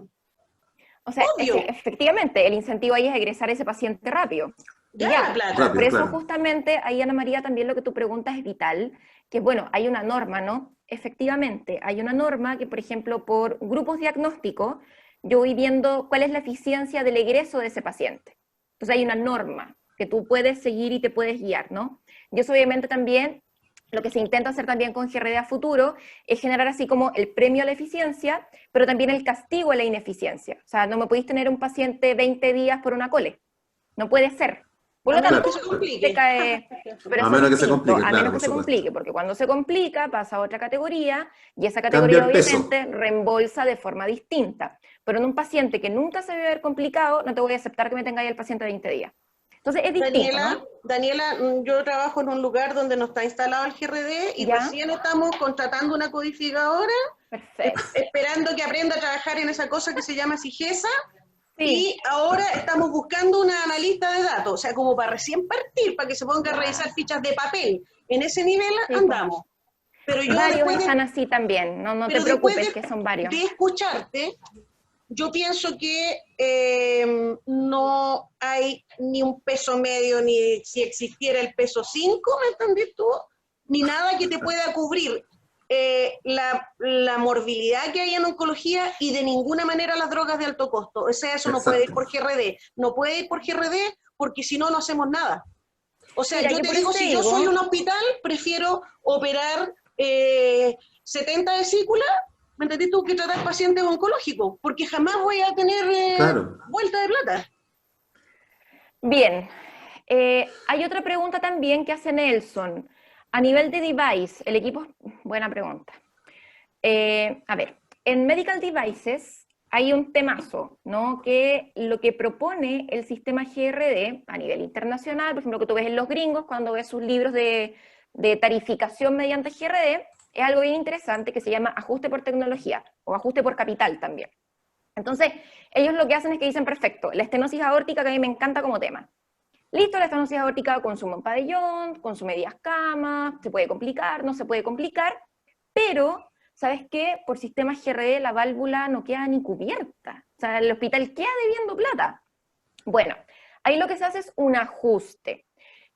O sea, obvio, efectivamente, el incentivo ahí es egresar a ese paciente rápido. Y gana ya, plata. por Rápido, eso claro. justamente ahí, Ana María, también lo que tú preguntas es vital, que bueno, hay una norma, ¿no? Efectivamente, hay una norma que, por ejemplo, por grupos diagnósticos, yo voy viendo cuál es la eficiencia del egreso de ese paciente. Entonces hay una norma que tú puedes seguir y te puedes guiar, ¿no? Y eso obviamente también, lo que se intenta hacer también con GRD a futuro, es generar así como el premio a la eficiencia, pero también el castigo a la ineficiencia. O sea, no me podéis tener un paciente 20 días por una cole. No puede ser. Por A lo menos tanto, que Claro, se claro. te complique. cae, pero A eso es menos que se distinto, complique, a claro, menos que por se supuesto. complique, porque cuando se complica pasa a otra categoría y esa Cambia categoría el peso. obviamente reembolsa de forma distinta. Pero en un paciente que nunca se debe haber complicado, no te voy a aceptar que me tengáis el paciente 20 días. Entonces es distinto, Daniela, ¿no? Daniela, yo trabajo en un lugar donde no está instalado el GRD y ¿Ya? recién estamos contratando una codificadora, Perfecto. esperando que aprenda a trabajar en esa cosa que se llama SIGESA, Sí, y ahora estamos buscando una analista de datos, o sea, como para recién partir, para que se ponga a revisar fichas de papel. En ese nivel sí, pues. andamos. Pero yo Varios después de, están así también, no, no te pero después preocupes, que son varios. de escucharte, yo pienso que no hay ni un peso medio, ni si existiera el peso 5, ¿me entendés tú? Ni nada que te pueda cubrir la morbilidad que hay en oncología y de ninguna manera las drogas de alto costo. O sea, eso no puede ir Exacto. por GRD. No puede ir por GRD porque si no, no hacemos nada. O sea, Mira, yo yo te por eso digo, te si yo soy digo, un hospital, prefiero operar 70 vesículas, ¿me entendés tú? Que tratar pacientes oncológicos, porque jamás voy a tener Claro. vuelta de plata. bien, hay otra pregunta también que hace Nelson. A nivel de device, el equipo, buena pregunta. A ver, en medical devices hay un temazo, ¿no? Que lo que propone el sistema GRD a nivel internacional, por ejemplo, que tú ves en los gringos cuando ves sus libros de tarificación mediante GRD, es algo bien interesante que se llama ajuste por tecnología o ajuste por capital también. Entonces, ellos lo que hacen es que dicen, perfecto, la estenosis aórtica, que a mí me encanta como tema. Listo, la estenosis aórtica consume un pabellón, consume 10 camas, se puede complicar, no se puede complicar, pero, ¿sabes qué? Por sistema GRE la válvula no queda ni cubierta. O sea, el hospital queda debiendo plata. Bueno, ahí lo que se hace es un ajuste.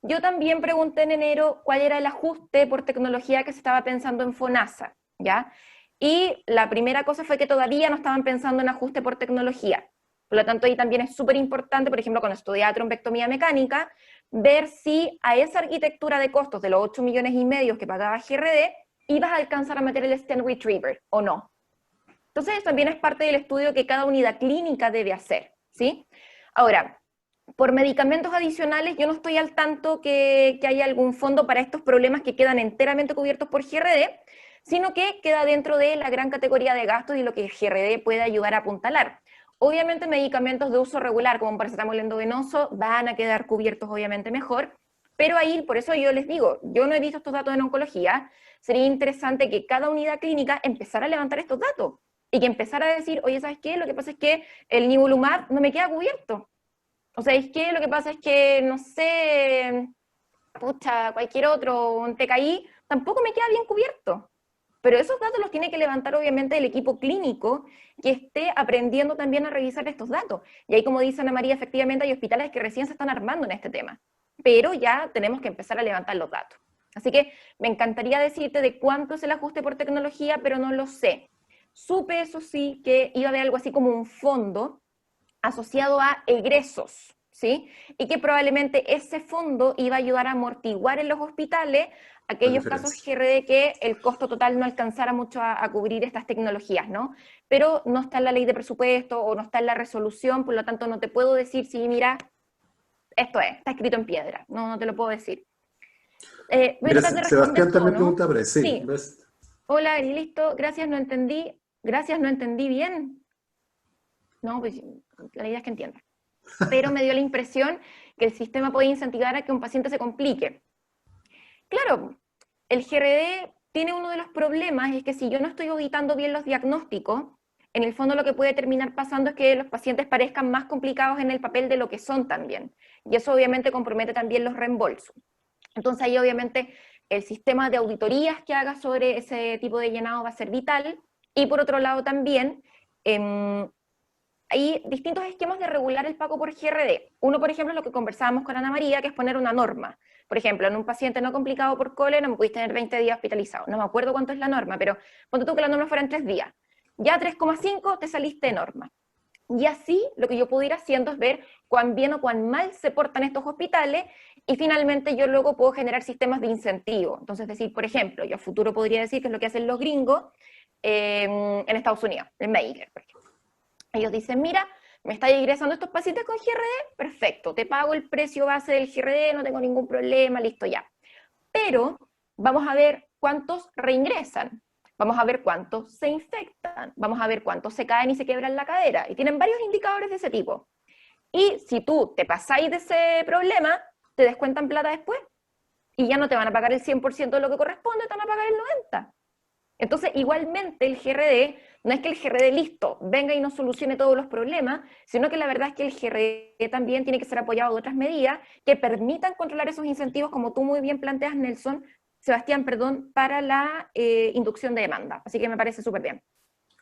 Yo también pregunté en enero cuál era el ajuste por tecnología que se estaba pensando en FONASA, ¿ya? Y la primera cosa fue que todavía no estaban pensando en ajuste por tecnología. Por lo tanto, ahí también es súper importante, por ejemplo, cuando estudiaba trombectomía mecánica, ver si a esa arquitectura de costos de los 8,5 millones que pagaba GRD ibas a alcanzar a meter el stent retriever o no. Entonces, eso también es parte del estudio que cada unidad clínica debe hacer, ¿sí? Ahora, por medicamentos adicionales, yo no estoy al tanto que haya algún fondo para estos problemas que quedan enteramente cubiertos por GRD, sino que queda dentro de la gran categoría de gastos y lo que GRD puede ayudar a apuntalar. Obviamente medicamentos de uso regular, como un paracetamol endovenoso, van a quedar cubiertos obviamente mejor, pero ahí, por eso yo les digo, yo no he visto estos datos en oncología, sería interesante que cada unidad clínica empezara a levantar estos datos, y que empezara a decir, oye, ¿sabes qué? Lo que pasa es que el nivolumab no me queda cubierto. O sea, es que lo que pasa es que, no sé, pucha, cualquier otro, un TKI, tampoco me queda bien cubierto. Pero esos datos los tiene que levantar obviamente el equipo clínico que esté aprendiendo también a revisar estos datos. Y ahí, como dice Ana María, efectivamente hay hospitales que recién se están armando en este tema. Pero ya tenemos que empezar a levantar los datos. Así que me encantaría decirte de cuánto es el ajuste por tecnología, pero no lo sé. Supe, eso sí, que iba a haber algo así como un fondo asociado a egresos, ¿sí? Y que probablemente ese fondo iba a ayudar a amortiguar en los hospitales aquellos casos GRD que el costo total no alcanzara mucho a cubrir estas tecnologías, ¿no? Pero no está en la ley de presupuesto o no está en la resolución, por lo tanto no te puedo decir, sí, mira, esto es, está escrito en piedra, no te lo puedo decir. Voy a Mira, tratar de Sebastián responder todo, también ¿no? pregunta, pero sí, Sí. ¿ves? Hola, y listo, gracias, no entendí. Gracias, no entendí bien. No, pues la idea es que entienda. Pero me dio la impresión que el sistema puede incentivar a que un paciente se complique. Claro, el GRD tiene uno de los problemas, es que si yo no estoy auditando bien los diagnósticos, en el fondo lo que puede terminar pasando es que los pacientes parezcan más complicados en el papel de lo que son también. Y eso obviamente compromete también los reembolsos. Entonces ahí obviamente el sistema de auditorías que haga sobre ese tipo de llenado va a ser vital. Y por otro lado también, hay distintos esquemas de regular el pago por GRD. Uno, por ejemplo, es lo que conversábamos con Ana María, que es poner una norma. Por ejemplo, en un paciente no complicado por cole no me pudiste tener 20 días hospitalizado. No me acuerdo cuánto es la norma, pero ponte tú que la norma fuera en 3 días. Ya 3,5 te saliste de norma. Y así lo que yo puedo ir haciendo es ver cuán bien o cuán mal se portan estos hospitales y finalmente yo luego puedo generar sistemas de incentivo. Entonces, decir, por ejemplo, yo a futuro podría decir que es lo que hacen los gringos en Estados Unidos, en Medicare, por ejemplo. Ellos dicen, mira, me está ingresando estos pacientes con GRD, perfecto, te pago el precio base del GRD, no tengo ningún problema, listo ya. Pero vamos a ver cuántos reingresan, vamos a ver cuántos se infectan, vamos a ver cuántos se caen y se quiebran la cadera, y tienen varios indicadores de ese tipo. Y si tú te pasáis de ese problema, te descuentan plata después, y ya no te van a pagar el 100% de lo que corresponde, te van a pagar el 90%. Entonces, igualmente el GRD, no es que el GRD listo, venga y nos solucione todos los problemas, sino que la verdad es que el GRD también tiene que ser apoyado de otras medidas que permitan controlar esos incentivos, como tú muy bien planteas, Sebastián, para la inducción de demanda. Así que me parece súper bien.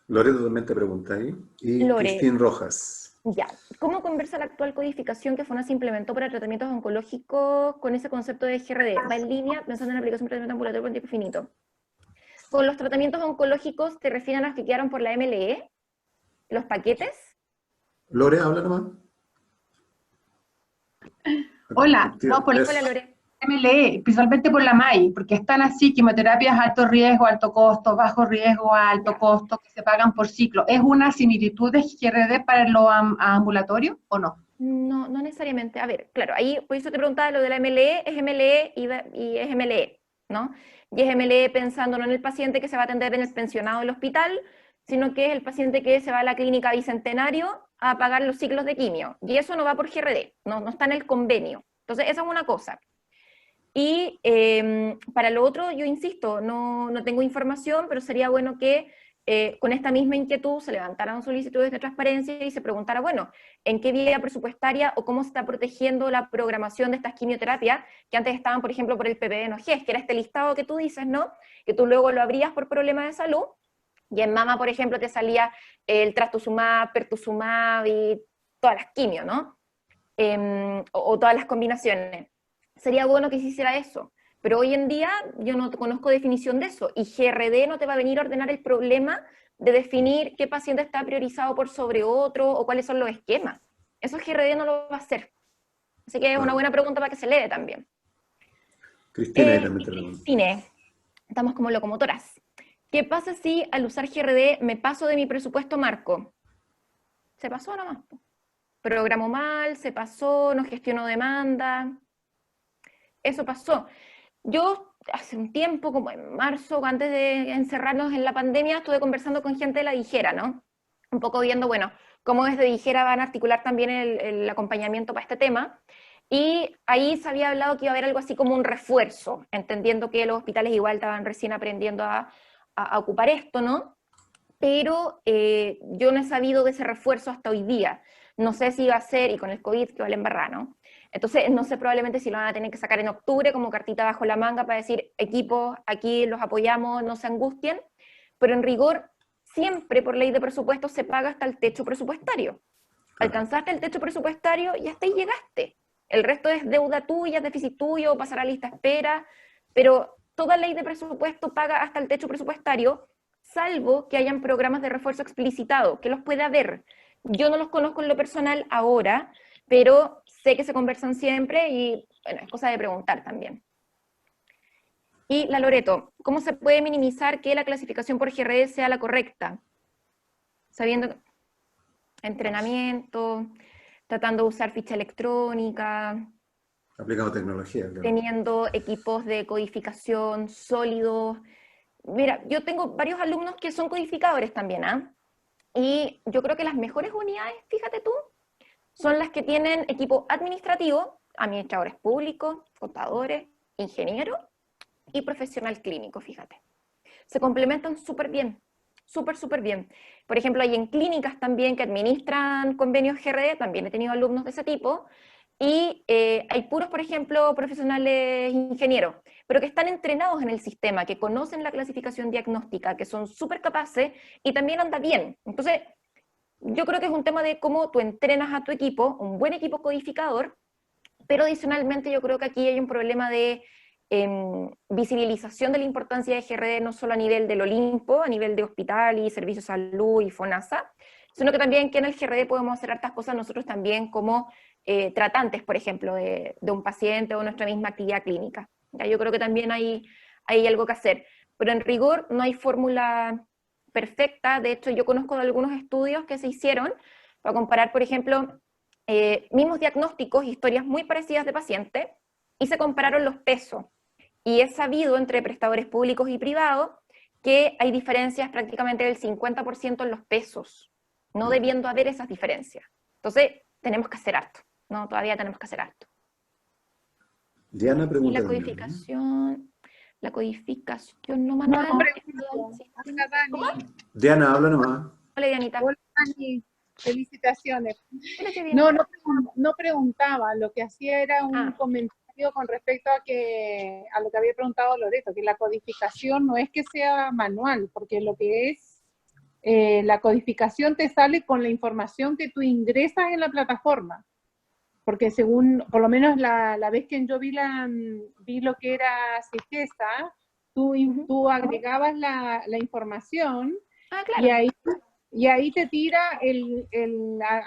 Loreto también te pregunta ahí. Y Lore, Cristín Rojas. ya. ¿Cómo conversa la actual codificación que FONASA implementó para tratamientos oncológicos con ese concepto de GRD? ¿Va en línea pensando en la aplicación de tratamiento ambulatorio por tiempo finito? ¿Con los tratamientos oncológicos te refieren a los que quedaron por la MLE? ¿Los paquetes? Lore, habla nomás. Hola, no, por Hola, Lore. MLE, principalmente por la MAI, porque están así, quimioterapias alto riesgo, alto costo, bajo riesgo, alto costo, que se pagan por ciclo. ¿Es una similitud de GRD para lo ambulatorio o no? No, no necesariamente. A ver, claro, ahí por eso te preguntaba lo de la MLE, es MLE y es MLE, ¿no? Y es MLE pensando no en el paciente que se va a atender en el pensionado del hospital, sino que es el paciente que se va a la clínica Bicentenario a pagar los ciclos de quimio. Y eso no va por GRD, no está en el convenio. Entonces, esa es una cosa. Y para lo otro, yo insisto, no tengo información, pero sería bueno que con esta misma inquietud se levantaran solicitudes de transparencia y se preguntara, bueno, ¿en qué vía presupuestaria o cómo se está protegiendo la programación de estas quimioterapias que antes estaban, por ejemplo, por el PPD-NOGES, que era este listado que tú dices, ¿no? Que tú luego lo abrías por problemas de salud, y en mama, por ejemplo, te salía el trastuzumab, pertuzumab y todas las quimios, ¿no? O todas las combinaciones. Sería bueno que se hiciera eso, pero hoy en día yo no conozco definición de eso, y GRD no te va a venir a ordenar el problema de definir qué paciente está priorizado por sobre otro, o cuáles son los esquemas. Eso GRD no lo va a hacer. Así que es una buena pregunta para que se lee también. Cristina también te pregunta. Cristine, estamos como locomotoras. ¿Qué pasa si al usar GRD me paso de mi presupuesto marco? Se pasó nomás. Programó mal, se pasó, no gestionó demanda. Eso pasó. Yo hace un tiempo, como en marzo, antes de encerrarnos en la pandemia, estuve conversando con gente de la Dijera, ¿no? Un poco viendo, bueno, cómo desde Dijera van a articular también el acompañamiento para este tema. Y ahí se había hablado que iba a haber algo así como un refuerzo, entendiendo que los hospitales igual estaban recién aprendiendo a ocupar esto, ¿no? Pero yo no he sabido de ese refuerzo hasta hoy día. No sé si va a ser, y con el COVID que vale embarrar, ¿no? Entonces, no sé probablemente si lo van a tener que sacar en octubre como cartita bajo la manga para decir, equipos, aquí los apoyamos, no se angustien, pero en rigor, siempre por ley de presupuesto se paga hasta el techo presupuestario. Alcanzaste el techo presupuestario y hasta ahí llegaste. El resto es deuda tuya, déficit tuyo, pasar a lista espera, pero toda ley de presupuesto paga hasta el techo presupuestario, salvo que hayan programas de refuerzo explicitado, que los puede haber. Yo no los conozco en lo personal ahora, pero sé que se conversan siempre y, bueno, es cosa de preguntar también. Y la Loreto, ¿cómo se puede minimizar que la clasificación por GRD sea la correcta? Sabiendo entrenamiento, tratando de usar ficha electrónica, Aplicando tecnología, claro. teniendo equipos de codificación sólidos. Mira, yo tengo varios alumnos que son codificadores también, ¿ah? Y yo creo que las mejores unidades, fíjate tú, son las que tienen equipo administrativo, administradores públicos, contadores, ingenieros y profesional clínico, fíjate. Se complementan súper bien, súper bien. Por ejemplo, hay en clínicas también que administran convenios GRD, también he tenido alumnos de ese tipo, y hay puros, por ejemplo, profesionales ingenieros, pero que están entrenados en el sistema, que conocen la clasificación diagnóstica, que son súper capaces y también anda bien. Entonces, yo creo que es un tema de cómo tú entrenas a tu equipo, un buen equipo codificador, pero adicionalmente yo creo que aquí hay un problema de visibilización de la importancia de GRD no solo a nivel del Olimpo, a nivel de hospital y servicios de salud y FONASA, sino que también que en el GRD podemos hacer hartas cosas nosotros también como tratantes, por ejemplo, de un paciente o nuestra misma actividad clínica. ¿Ya? Yo creo que también hay algo que hacer, pero en rigor no hay fórmula perfecta. De hecho, yo conozco de algunos estudios que se hicieron para comparar, por ejemplo, mismos diagnósticos, historias muy parecidas de pacientes, y se compararon los pesos. Y es sabido entre prestadores públicos y privados que hay diferencias prácticamente del 50% en los pesos, no debiendo haber esas diferencias. Entonces, tenemos que hacer harto, ¿no? Todavía tenemos que hacer harto. Diana Y pregunta la también, codificación no manual. Hola, Dani. Diana, habla nomás. Hola, Dianita. Hola, Dani. Felicitaciones. Hola, qué bien. No preguntaba, lo que hacía era un comentario con respecto a lo que había preguntado Loreto, que la codificación no es que sea manual, porque lo que es la codificación te sale con la información que tú ingresas en la plataforma. Porque según, por lo menos la vez que yo vi lo que era CIGESA, tú agregabas la información claro. y ahí te tira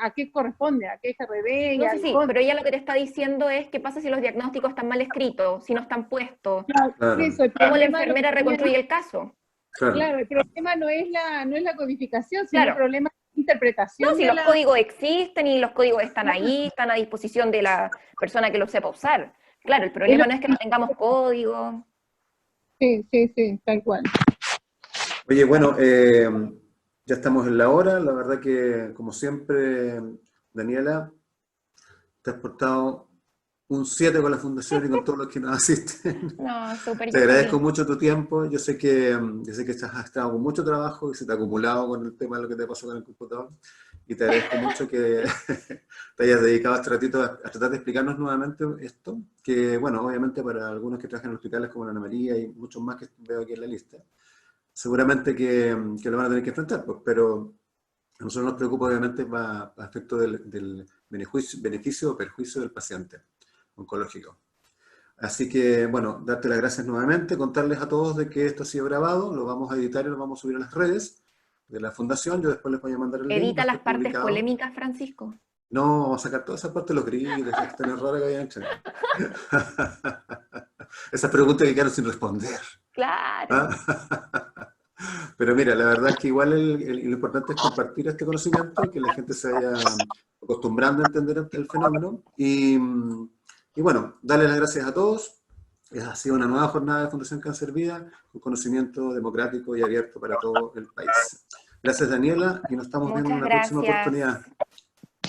a qué corresponde, a qué GRD. No, sí, pero ella lo que te está diciendo es qué pasa si los diagnósticos están mal escritos, si no están puestos. Claro. Eso, ¿Cómo la enfermera reconstruye el caso? Claro, el problema no es la codificación, sino el problema es la interpretación. No, si los códigos existen y los códigos están ahí, están a disposición de la persona que los sepa usar. Claro, el problema no es que no tengamos código. Sí, tal cual. Oye, bueno, ya estamos en la hora. La verdad que, como siempre, Daniela, te has portado un 7 con la fundación y con todos los que nos asisten. No, súper. Te agradezco mucho tu tiempo. Yo sé que has estado con mucho trabajo y se te ha acumulado con el tema de lo que te pasó con el computador. Y te agradezco mucho que te hayas dedicado este ratito a tratar de explicarnos nuevamente esto. Que, bueno, obviamente para algunos que trabajan en hospitales como la Ana María y muchos más que veo aquí en la lista, seguramente que lo van a tener que enfrentar, pues, pero a nosotros nos preocupa obviamente a efecto del beneficio o perjuicio del paciente oncológico. Así que, bueno, darte las gracias nuevamente, contarles a todos de que esto ha sido grabado, lo vamos a editar y lo vamos a subir a las redes de la fundación. Yo después les voy a mandar el link. Edita las partes polémicas, Francisco. No, vamos a sacar toda esa parte de los gritos, esas cuestiones raras que habían hecho. Esas preguntas que quedaron sin responder. Claro. ¿Ah? Pero mira, la verdad es que igual lo importante es compartir este conocimiento, que la gente se vaya acostumbrando a entender el fenómeno. Y bueno, darle las gracias a todos. Ha sido una nueva jornada de Fundación Cáncer Vida, un conocimiento democrático y abierto para todo el país. Gracias, Daniela, y nos estamos viendo en una próxima oportunidad.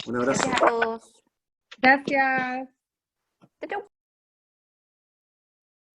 Un abrazo. Gracias a todos. Gracias. Chau, chau.